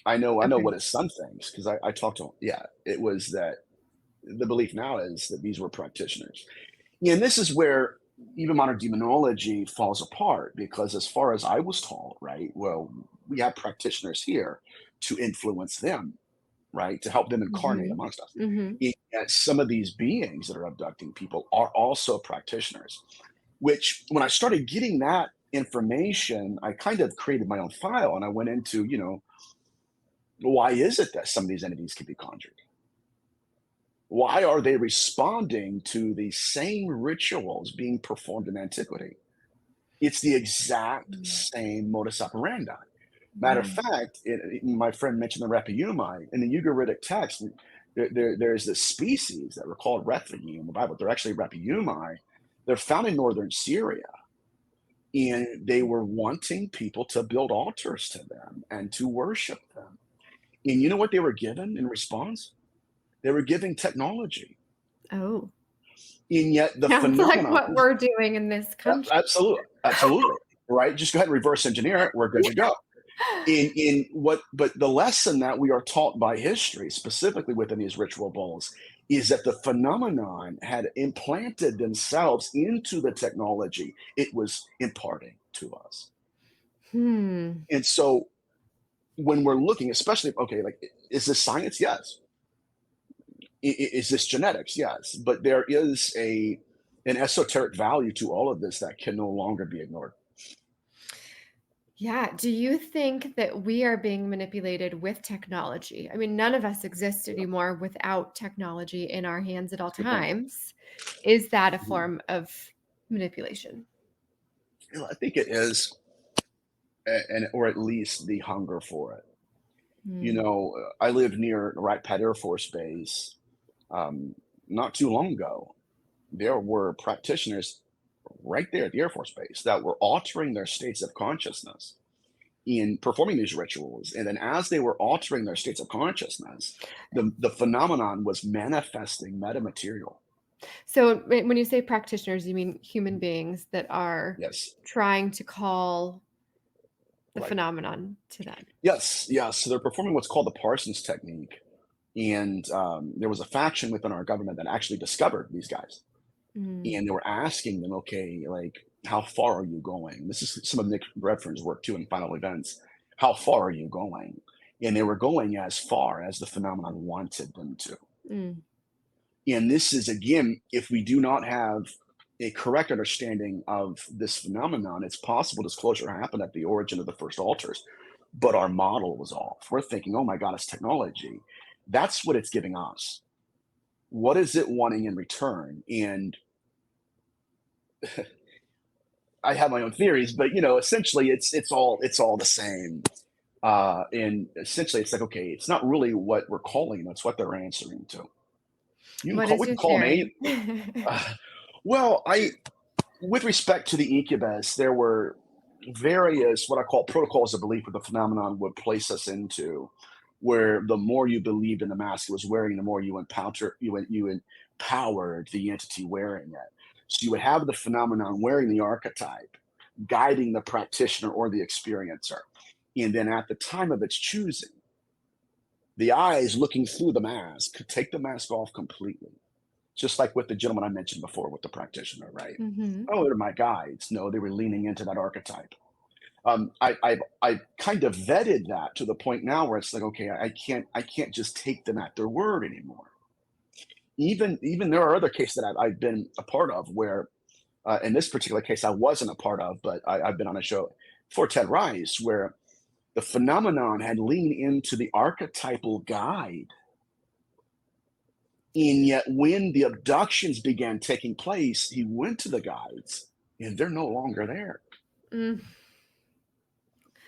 I know Okay. what his son thinks because I talked to him. Yeah, it was that the belief now is that these were practitioners. Yeah, and this is where even modern demonology falls apart because, as far as I was taught, right, well, we have practitioners here to influence them, right, to help them incarnate Mhm. amongst us. Mhm. Yet some of these beings that are abducting people are also practitioners, which when I started getting that information, I kind of created my own file and I went into, why is it that some of these entities can be conjured? Why are they responding to the same rituals being performed in antiquity? It's the exact Mm. same modus operandi. Matter of Yeah. fact, my friend mentioned the Repiumai. In the Ugaritic text, there's this species that were called Rephagi in the Bible. They're actually Repiumai. They're found in northern Syria, and they were wanting people to build altars to them and to worship them. And you know what they were given in response? They were giving technology. Oh. And yet the Sounds like phenomenon, what we're doing in this country. absolutely, right? Just go ahead and reverse engineer it. We're good to go. But the lesson that we are taught by history, specifically within these ritual bowls, is that the phenomenon had implanted themselves into the technology it was imparting to us. Hmm. And so when we're looking, especially, okay, like, is this science? Yes. Is this genetics? Yes. But there is an esoteric value to all of this that can no longer be ignored. Yeah. Do you think that we are being manipulated with technology? I mean, none of us exist anymore without technology in our hands at all Good point. times. Is that a Mhm. form of manipulation? I think it is, and or at least the hunger for it. Hmm. I live near Wright Pat Air Force Base. Um, Not too long ago, there were practitioners right there at the Air Force Base that were altering their states of consciousness in performing these rituals. And then, as they were altering their states of consciousness, the phenomenon was manifesting metamaterial. So when you say practitioners, you mean human beings that are Yes, trying to call the right. phenomenon to them. Yes, yes. So they're performing what's called the Parsons technique. And there was a faction within our government that actually discovered these guys. Mm. And they were asking them, okay, like, how far are you going? This is some of Nick Redfern's work too in Final Events. How far are you going? And they were going as far as the phenomenon wanted them to. Mm. And this is, again, if we do not have a correct understanding of this phenomenon, it's possible disclosure happened at the origin of the first altars, but our model was off. We're thinking, oh my God, it's technology. That's what it's giving us. What is it wanting in return? And I have my own theories, but essentially it's all the same. And essentially it's like, okay, it's not really what we're calling them, it's what they're answering to. What is We can your call them theory? well, with respect to the incubus, there were various what I call protocols of belief that the phenomenon would place us into, where the more you believed in the mask it was wearing, the more you empowered the entity wearing it. So you would have the phenomenon wearing the archetype, guiding the practitioner or the experiencer. And then at the time of its choosing, the eyes looking through the mask could take the mask off completely. Just like with the gentleman I mentioned before with the practitioner, right? Hmm. Oh, they're my guides. No, they were leaning into that archetype. I kind of vetted that to the point now where it's like, okay, I can't just take them at their word anymore. Even there are other cases that I've been a part of where, in this particular case, I wasn't a part of, but I've been on a show for Ted Rice where the phenomenon had leaned into the archetypal guide. And yet, when the abductions began taking place, he went to the guides and they're no longer there. Mm.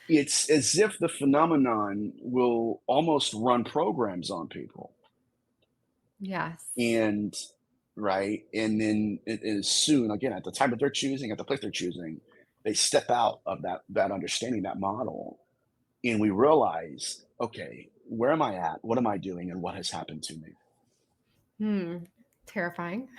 It's as if the phenomenon will almost run programs on people. Yes. And right. And then it is soon, again, at the time that they're choosing, at the place they're choosing, they step out of that understanding, that model, and we realize, okay, where am I at? What am I doing? And what has happened to me? Hmm. Terrifying.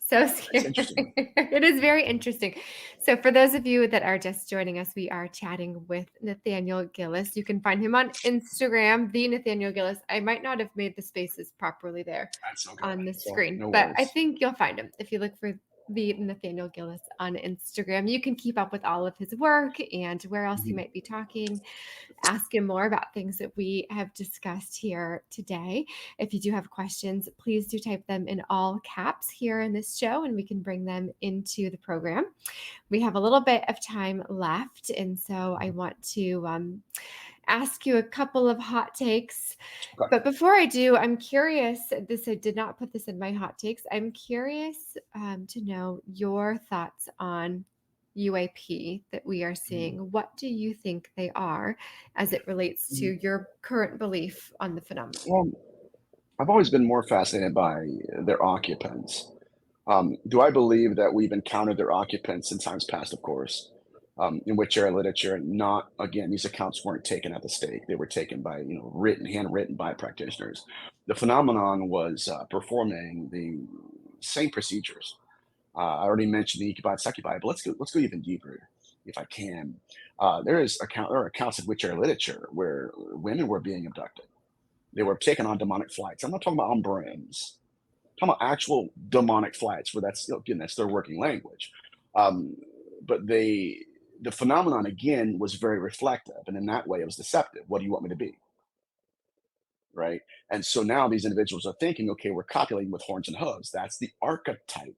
So scary. interesting. It is very interesting. So for those of you that are just joining us, we are chatting with Nathaniel Gillis. You can find him on Instagram, the Nathaniel Gillis. I might not have made the spaces properly there That's okay. on the So, screen, no but I worries. think you'll find him if you look for the Nathaniel Gillis on Instagram. You can keep up with all of his work and where else he might be talking. Ask him more about things that we have discussed here today. If you do have questions, please do type them in all caps here in this show and we can bring them into the program. We have a little bit of time left, and so I want to ask you a couple of hot takes. Okay. But before I do, I'm curious, I did not put this in my hot takes. I'm curious to know your thoughts on UAP that we are seeing. What do you think they are as it relates to your current belief on the phenomenon? Well, I've always been more fascinated by their occupants. Do I believe that we've encountered their occupants in times past? Of course. In which era literature, not again, these accounts weren't taken at the stake. They were taken by, handwritten by practitioners. The phenomenon was performing the same procedures. I already mentioned the incubi, succubi, but let's go even deeper, if I can. There are accounts in which era literature where women were being abducted. They were taken on demonic flights. I'm not talking about on brims. I'm talking about actual demonic flights, where that's again that's their working language. But the phenomenon again was very reflective, and in that way it was deceptive. What do you want me to be? Right. And so now these individuals are thinking, okay, we're copulating with horns and hooves. That's the archetype.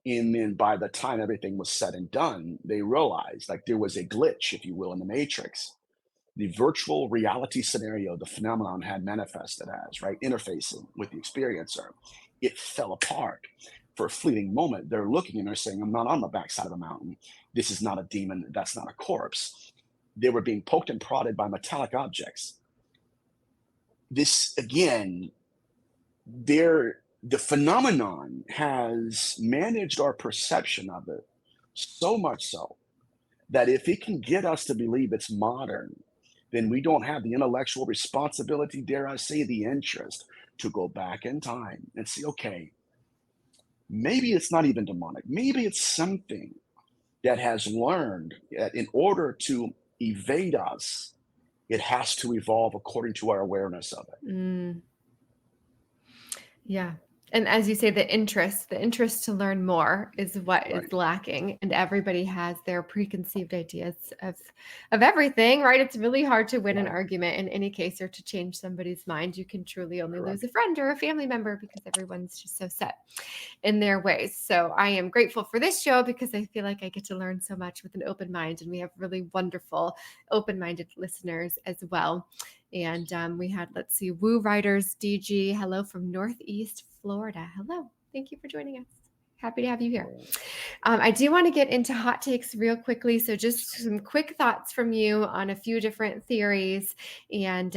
And then by the time everything was said and done, they realized like there was a glitch, if you will, in the matrix. The virtual reality scenario the phenomenon had manifested as, right, interfacing with the experiencer, it fell apart. For a fleeting moment, they're looking and they're saying, I'm not on the backside of a mountain. This is not a demon. That's not a corpse. They were being poked and prodded by metallic objects. This, again, the phenomenon has managed our perception of it so much so that if it can get us to believe it's modern, then we don't have the intellectual responsibility, dare I say, the interest to go back in time and say, okay, maybe it's not even demonic. Maybe it's something that has learned that in order to evade us, it has to evolve according to our awareness of it. Yeah. And as you say, the interest to learn more is what is lacking. And everybody has their preconceived ideas of everything, right? It's really hard to win an argument in any case or to change somebody's mind. You can truly only lose a friend or a family member because everyone's just so set in their ways. So I am grateful for this show because I feel like I get to learn so much with an open mind. And we have really wonderful, open-minded listeners as well. And we had, let's see, Woo Riders DG. Hello from Northeast Florida. Hello. Thank you for joining us. Happy to have you here. I do want to get into hot takes real quickly. So just some quick thoughts from you on a few different theories and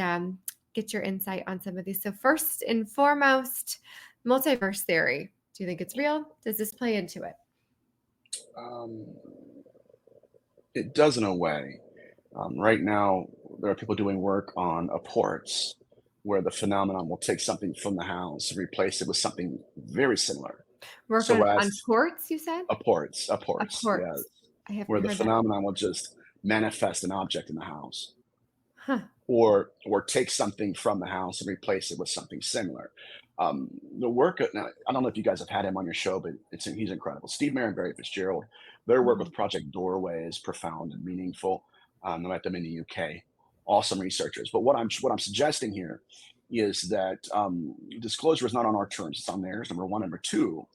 get your insight on some of these. So first and foremost, multiverse theory. Do you think it's real? Does this play into it? It does in a way. Right now, there are people doing work on apports where the phenomenon will take something from the house and replace it with something very similar. Work on ports, you said? Apports, Apports. yeah. Where the phenomenon will just manifest an object in the house. Huh. Or take something from the house and replace it with something similar. The work, now, I don't know if you guys have had him on your show, but he's incredible. Steve Mayer and Barry Fitzgerald, their work with Project Doorway is profound and meaningful. I met them in the UK. Awesome researchers. But what I'm suggesting here is that disclosure is not on our terms; it's on theirs. Number one. Number two,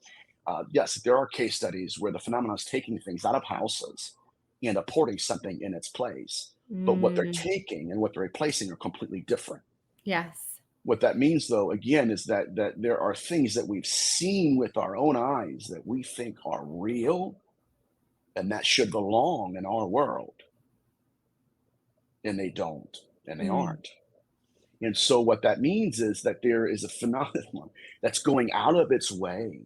yes, there are case studies where the phenomenon is taking things out of houses and apporting something in its place. But what they're taking and what they're replacing are completely different. Yes. What that means, though, again, is that there are things that we've seen with our own eyes that we think are real and that should belong in our world. And they don't, and they aren't. And so what that means is that there is a phenomenon that's going out of its way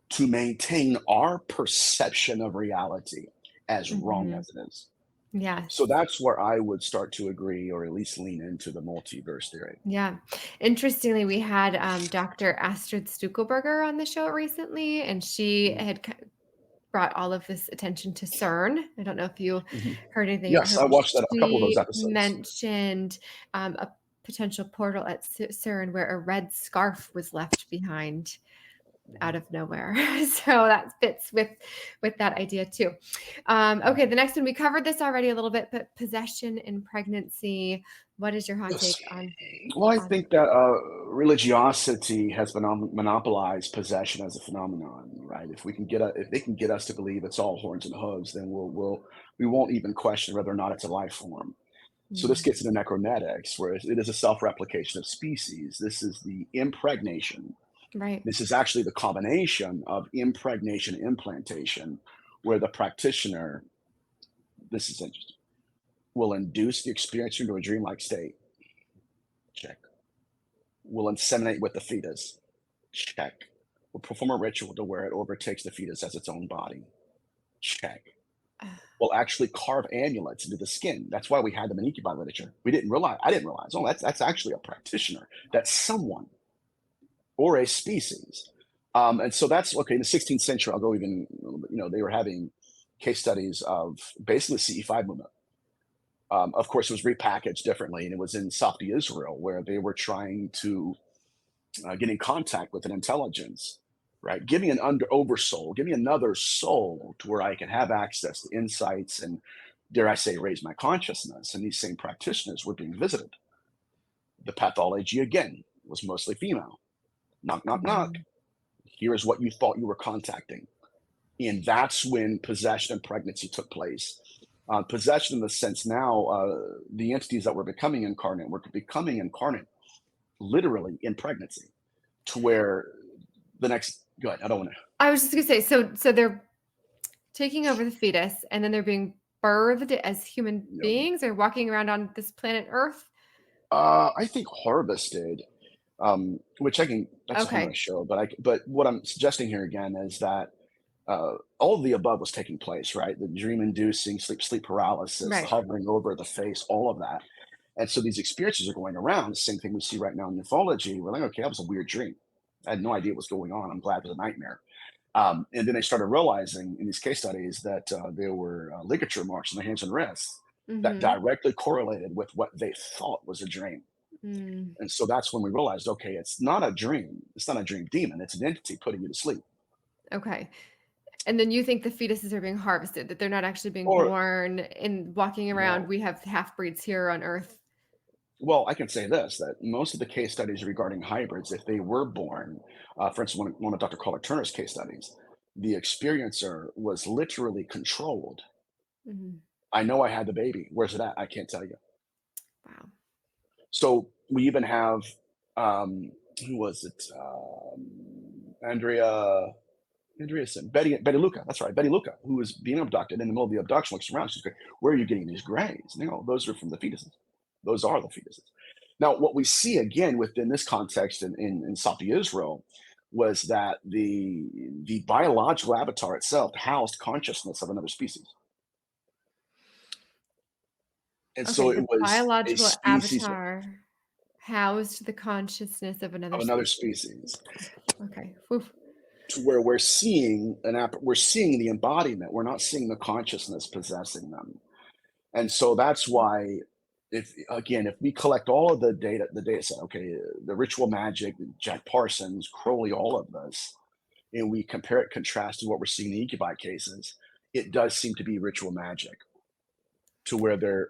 to maintain our perception of reality as wrong as it is. Yes. So that's where I would start to agree, or at least lean into the multiverse theory. Yeah. Interestingly, we had Dr. Astrid Stuckelberger on the show recently, and she had brought all of this attention to CERN. I don't know if you heard anything of Yes, her. I watched a couple of those She episodes. mentioned a potential portal at CERN where a red scarf was left behind out of nowhere. So that fits with that idea too. Okay, the next one, we covered this already a little bit, but possession in pregnancy. What is your hot take on? Well, I think that religiosity has monopolized possession as a phenomenon, right? If they can get us to believe it's all horns and hooves, then we won't even question whether or not it's a life form. So this gets into necronetics, where it is a self-replication of species. This is the impregnation. Right. This is actually the combination of impregnation and implantation, where the practitioner, this is interesting, will induce the experiencer into a dreamlike state. Check. Will inseminate with the fetus. Check. Will perform a ritual to where it overtakes the fetus as its own body. Check. Will actually carve amulets into the skin. That's why we had them in incubi literature. I didn't realize, oh, that's actually a practitioner. That's someone or a species. And so that's okay. In the 16th century, I'll go even, they were having case studies of basically the CE5 movement. Of course, it was repackaged differently, and it was in Safdi, Israel, where they were trying to get in contact with an intelligence, right? Give me an oversoul, give me another soul to where I can have access to insights and, dare I say, raise my consciousness. And these same practitioners were being visited. The pathology, again, was mostly female. Knock, knock, knock. Here is what you thought you were contacting. And that's when possession and pregnancy took place. Possession in the sense now, the entities that were becoming incarnate literally in pregnancy, to where the next, go ahead, I don't want to. I was just going to say, so they're taking over the fetus and then they're being birthed as human beings or walking around on this planet Earth? I think harvested, which that's okay. A show, but what I'm suggesting here again is that all of the above was taking place, right? The dream-inducing sleep paralysis, right. Hovering over the face, all of that. And so these experiences are going around. The same thing we see right now in mythology. We're like, okay, that was a weird dream. I had no idea what was going on. I'm glad it was a nightmare. And then they started realizing in these case studies that there were ligature marks on the hands and wrists that directly correlated with what they thought was a dream. And so that's when we realized, okay, it's not a dream. It's not a dream demon. It's an entity putting you to sleep. Okay. And then you think the fetuses are being harvested, that they're not actually being born and walking around. No. We have half-breeds here on Earth. Well, I can say this, that most of the case studies regarding hybrids, if they were born, for instance, one of Dr. Carla Turner's case studies, the experiencer was literally controlled. I know I had the baby. Where's it at? I can't tell you. Wow. So we even have, who was it? Betty Luca. That's right, Betty Luca, who was being abducted. In the middle of the abduction, looks around. She's like, "Where are you getting these grays?" And they go, "Those are from the fetuses. Those are the fetuses." Now, what we see again within this context in Safdi, Israel, was that the biological avatar itself housed consciousness of another species. And okay, so it was biological avatar housed the consciousness of another species. Okay. Oof. To where we're seeing the embodiment, we're not seeing the consciousness possessing them. And so that's why, if we collect all of the data set, okay, the ritual magic, Jack Parsons, Crowley, all of this, and we compare it, contrast to what we're seeing in the incubi cases, it does seem to be ritual magic, to where they're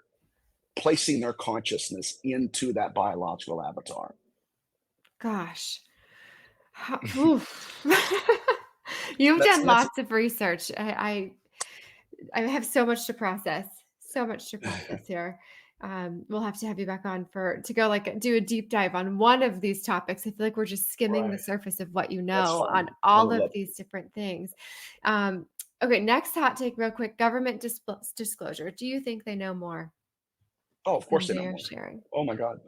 placing their consciousness into that biological avatar. Gosh. You've done lots of research. I have so much to process here. We'll have to have you back on to go do a deep dive on one of these topics. I feel like we're just skimming the surface of what you know on all of these different things. Okay, next hot take real quick. Government disclosure. Do you think they know more? Oh, of course they know more. Sharing. Oh my God,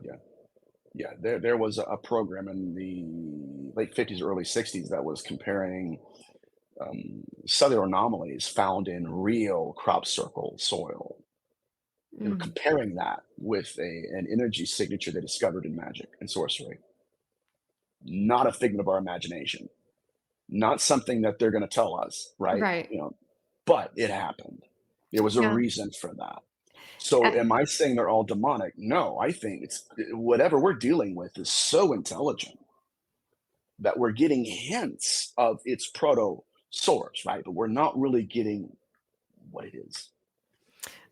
yeah. Yeah, there was a program in the late 50s, early 60s that was comparing cellular anomalies found in real crop circle soil. They were Mm. comparing that with an energy signature they discovered in magic and sorcery. Not a figment of our imagination, not something that they're going to tell us, right? Right. But it happened. There was a Yeah. reason for that. So, Uh, am I saying they're all demonic? No, I think it's whatever we're dealing with is so intelligent that we're getting hints of its proto source, right? But we're not really getting what it is.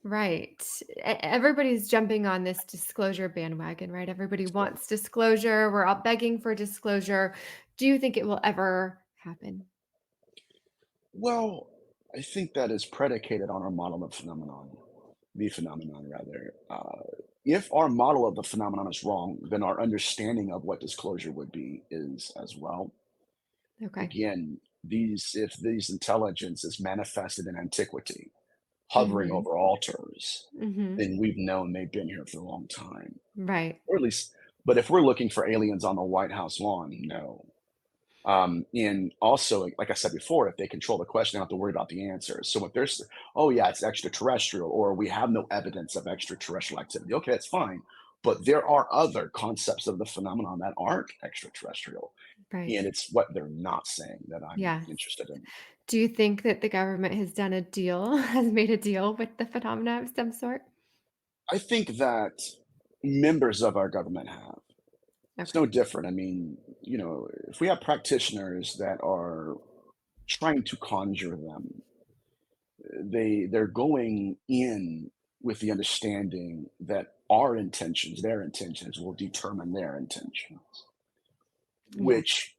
Right. Everybody's jumping on this disclosure bandwagon, right? Everybody wants disclosure. We're all begging for disclosure. Do you think it will ever happen? Well, I think that is predicated on our model of phenomenon, the phenomenon rather. If our model of the phenomenon is wrong, then our understanding of what disclosure would be is as well. Okay. Again, if these intelligence is manifested in antiquity, hovering Mm-hmm. over altars, Mm-hmm. then we've known they've been here for a long time, Right. or at least. But if we're looking for aliens on the White House lawn, no. And also, like I said before, if they control the question, they don't have to worry about the answers. So if there's, oh yeah, it's extraterrestrial, or we have no evidence of extraterrestrial activity, okay, that's fine. But there are other concepts of the phenomenon that aren't extraterrestrial, Right. and it's what they're not saying that I'm Yes. interested in. Do you think that the government has done a deal, has made a deal with the phenomena of some sort? I think that members of our government have. It's Okay. no different. I mean, if we have practitioners that are trying to conjure them, they're going in with the understanding that our intentions, their intentions, will determine their intentions, Yeah. which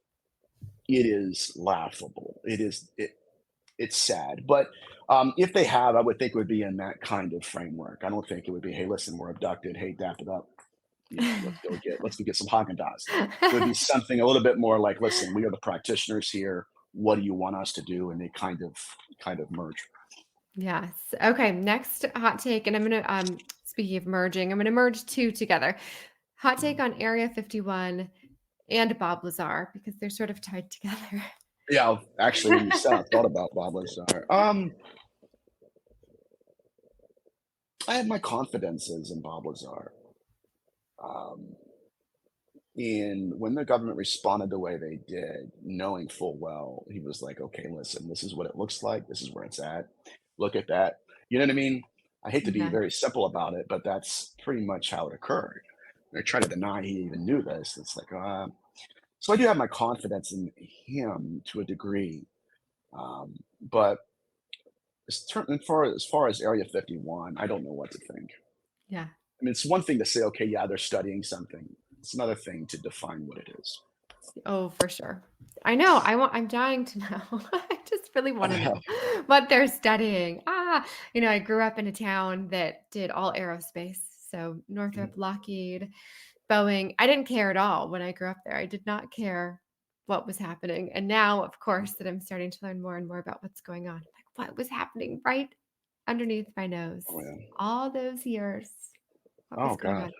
it is laughable. It's sad. But if they have, I would think it would be in that kind of framework. I don't think it would be, hey, listen, we're abducted. Hey, dap it up. Let's go get some Haagen-Dazs. It would be something a little bit more like, listen, we are the practitioners here. What do you want us to do? And they kind of merge. Yes. Okay. Next hot take, and I'm gonna speaking of merging, I'm gonna merge two together. Hot take on Area 51 and Bob Lazar because they're sort of tied together. Yeah, actually, when you said, I thought about Bob Lazar. I have my confidences in Bob Lazar. Um, and when the government responded the way they did, knowing full well, he was like, okay, listen, this is what it looks like. This is where it's at. Look at that. You know what I mean? I hate to be Yeah. very simple about it, but that's pretty much how it occurred. They're trying to deny he even knew this. It's like, so I do have my confidence in him to a degree. But as far as Area 51, I don't know what to think. Yeah. I mean, it's one thing to say, okay, yeah, they're studying something. It's another thing to define what it is. Oh, for sure. I know. I'm dying to know. I just really want to Uh, know what they're studying. I grew up in a town that did all aerospace. So Northrop, Lockheed, Boeing. I didn't care at all when I grew up there. I did not care what was happening. And now, of course, that I'm starting to learn more and more about what's going on. Like what was happening right underneath my nose oh, yeah. all those years. What was Oh, going God. on?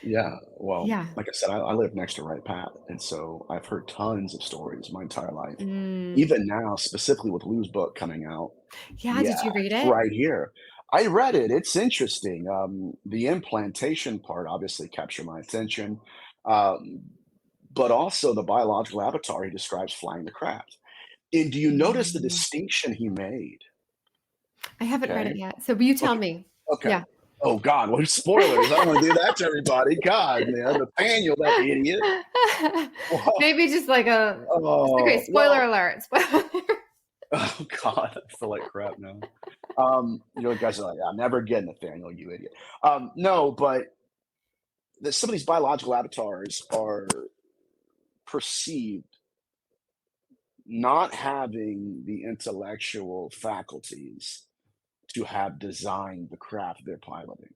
Yeah. Well, Yeah. like I said, I live next to Wright Pat. And so I've heard tons of stories my entire life. Mm. Even now, specifically with Lou's book coming out. Yeah. Yeah, Did you read it's it? right here. I read it. It's interesting. The implantation part obviously captured my attention. Um, but also the biological avatar he describes flying the craft. And do you notice the Mm. distinction he made? I haven't read Okay. it yet. So will you tell Okay. me? Okay. Yeah. Oh God, what spoilers? I don't want to do that to everybody. God, man, Nathaniel, that idiot. Well, Maybe just like okay, oh spoiler well. alert. Spoiler. Oh God, I feel like crap now. Guys are like, I'm never again, Nathaniel, you idiot. No, but some of these biological avatars are perceived not having the intellectual faculties to have designed the craft they're piloting,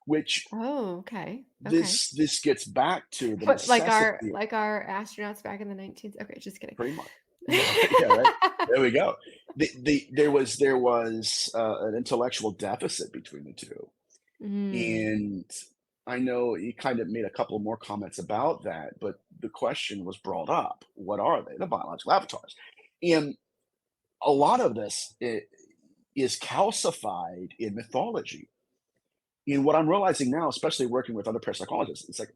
which Oh, okay. Okay. this gets back to the What necessity, like our astronauts back in the 19th. Okay, just kidding. pretty much. Yeah, yeah, right. There we go. There was an intellectual deficit between the two, Mm. and I know he kind of made a couple more comments about that, but the question was brought up: what are they? The biological avatars, and a lot of this is calcified in mythology. And what I'm realizing now, especially working with other parapsychologists, it's like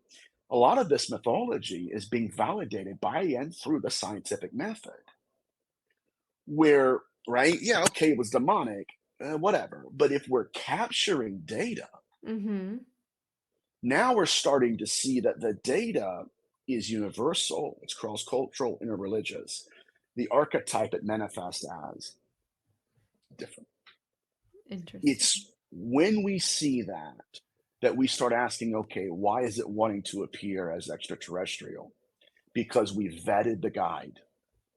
a lot of this mythology is being validated by and through the scientific method. Where, right? Yeah, okay, it was demonic, whatever. But if we're capturing data, Mm-hmm. now we're starting to see that the data is universal, it's cross-cultural, interreligious. The archetype it manifests as different. Interesting. It's when we see that we start asking, okay, why is it wanting to appear as extraterrestrial? Because we vetted the guide.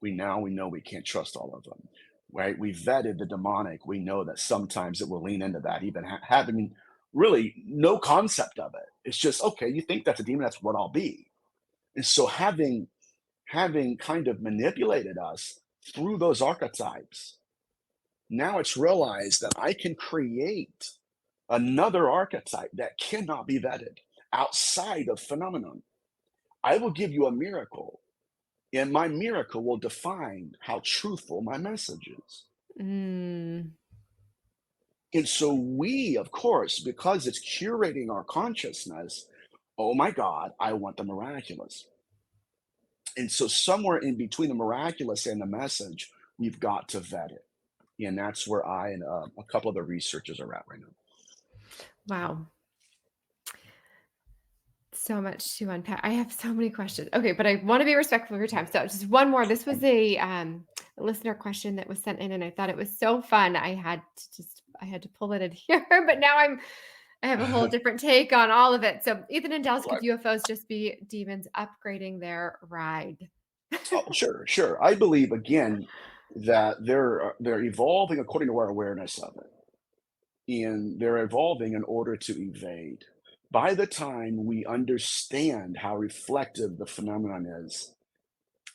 We know we can't trust all of them, right? We vetted the demonic. We know that sometimes it will lean into that, even having really no concept of it. It's just, okay, you think that's a demon, that's what I'll be. And so having kind of manipulated us through those archetypes, now it's realized that I can create another archetype that cannot be vetted outside of phenomenon. I will give you a miracle, and my miracle will define how truthful my message is. Mm. And so we, of course, because it's curating our consciousness, oh my God, I want the miraculous. And so somewhere in between the miraculous and the message, we've got to vet it. And that's where I and a couple of the researchers are at right now. Wow. So much to unpack. I have so many questions. Okay, but I want to be respectful of your time. So just one more. This was a listener question that was sent in, and I thought it was so fun. I had to pull it in here, but now I have a whole different take on all of it. So Ethan and Dallas, could UFOs just be demons upgrading their ride? Oh, sure. I believe again that they're evolving according to our awareness of it, and they're evolving in order to evade. By the time we understand how reflective the phenomenon is,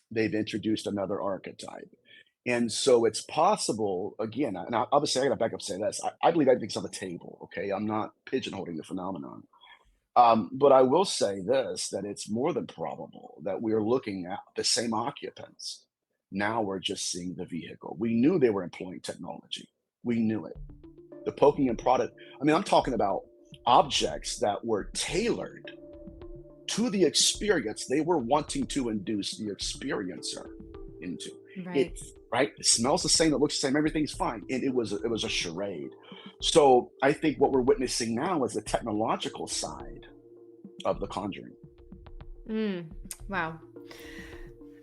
they've introduced another archetype. And so it's possible, again, and obviously I got to back up and say this. I believe everything's on the table, okay? I'm not pigeonholing the phenomenon. But I will say this, that it's more than probable that we're looking at the same occupants. Now we're just seeing the vehicle. We knew they were employing technology. We knew it. The poking and prodding. I mean, I'm talking about objects that were tailored to the experience they were wanting to induce the experiencer into. Right. It smells the same, it looks the same, everything's fine. And it was a charade. So I think what we're witnessing now is the technological side of the conjuring. Wow.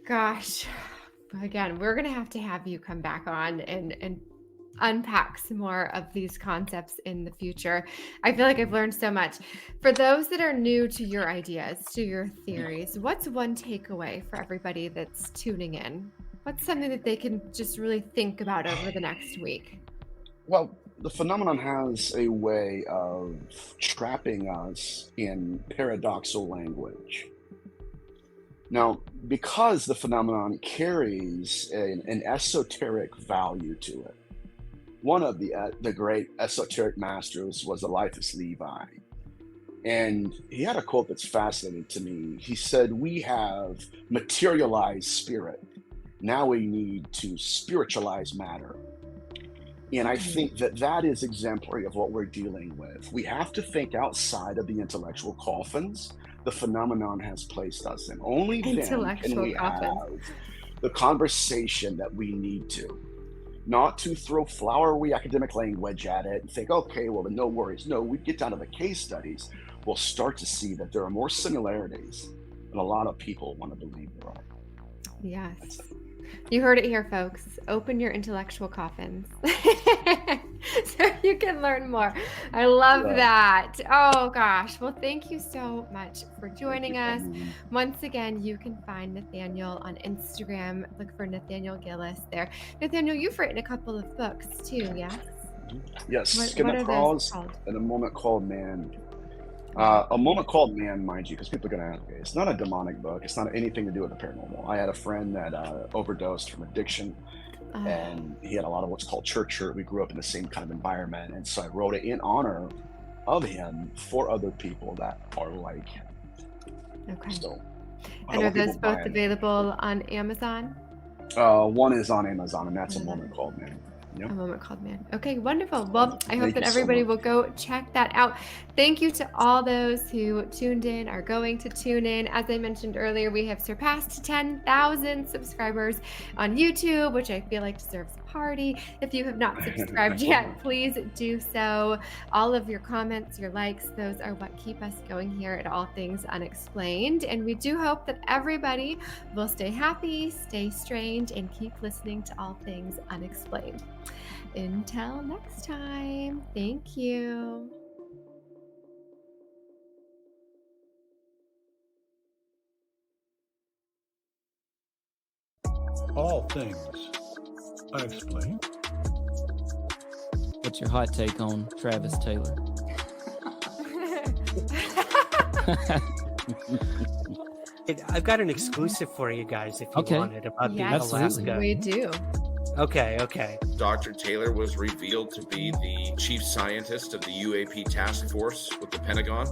Gosh. Again, we're going to have you come back on and unpack some more of these concepts in the future. I feel like I've learned so much. For those that are new to your ideas, to your theories, what's one takeaway for everybody that's tuning in? What's something that they can just really think about over the next week? Well, the phenomenon has a way of trapping us in paradoxal language. Now, because the phenomenon carries an esoteric value to it, one of the great esoteric masters was Eliphas Levi. And he had a quote that's fascinating to me. He said, "We have materialized spirit. Now we need to spiritualize matter." And I think that is exemplary of what we're dealing with. We have to think outside of the intellectual coffins the phenomenon has placed us in. Only then can we have the conversation that we need to. Not to throw flowery academic language at it and think, okay, well, then no worries. No, we get down to the case studies, we'll start to see that there are more similarities than a lot of people want to believe there are. Yes. You heard it here, folks. Open your intellectual coffins so you can learn more. I love that. Oh, gosh. Well, thank you so much for joining us. Once again, you can find Nathaniel on Instagram. Look for Nathaniel Gillis there. Nathaniel, you've written a couple of books too, yes? Yes. Skin and Crawls and A Moment Called Man. A Moment Called Man, mind you, because people are going to ask, it's not a demonic book. It's not anything to do with the paranormal. I had a friend that overdosed from addiction, and he had a lot of what's called church hurt. We grew up in the same kind of environment, and so I wrote it in honor of him for other people that are like him. Okay. So, and are those both available on Amazon? One is on Amazon, and that's A Moment Called Man. Yep. A Moment Called Man. Okay, wonderful. Well, I hope Thank that you so everybody much. will go check that out. Thank you to all those who tuned in, are going to tune in. As I mentioned earlier, we have surpassed 10,000 subscribers on YouTube, which I feel like deserves a party. If you have not subscribed yet, please do so. All of your comments, your likes, those are what keep us going here at All Things Unexplained. And we do hope that everybody will stay happy, stay strange, and keep listening to All Things Unexplained. Until next time, thank you. All Things Unexplained. What's your hot take on Travis Taylor? I've got an exclusive for you guys if you want it about Yes, the Alaska. we do. Okay. Dr. Taylor was revealed to be the chief scientist of the UAP task force with the Pentagon.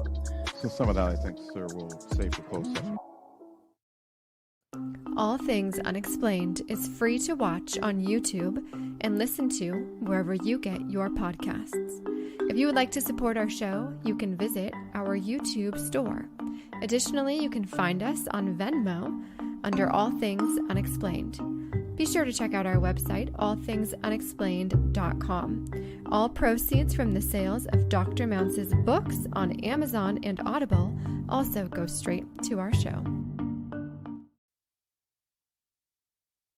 So some of that, I think, sir, we'll save for closed session. All Things Unexplained is free to watch on YouTube and listen to wherever you get your podcasts. If you would like to support our show, you can visit our YouTube store. Additionally, you can find us on Venmo under All Things Unexplained. Be sure to check out our website, allthingsunexplained.com. All proceeds from the sales of Dr. Mounce's books on Amazon and Audible also go straight to our show.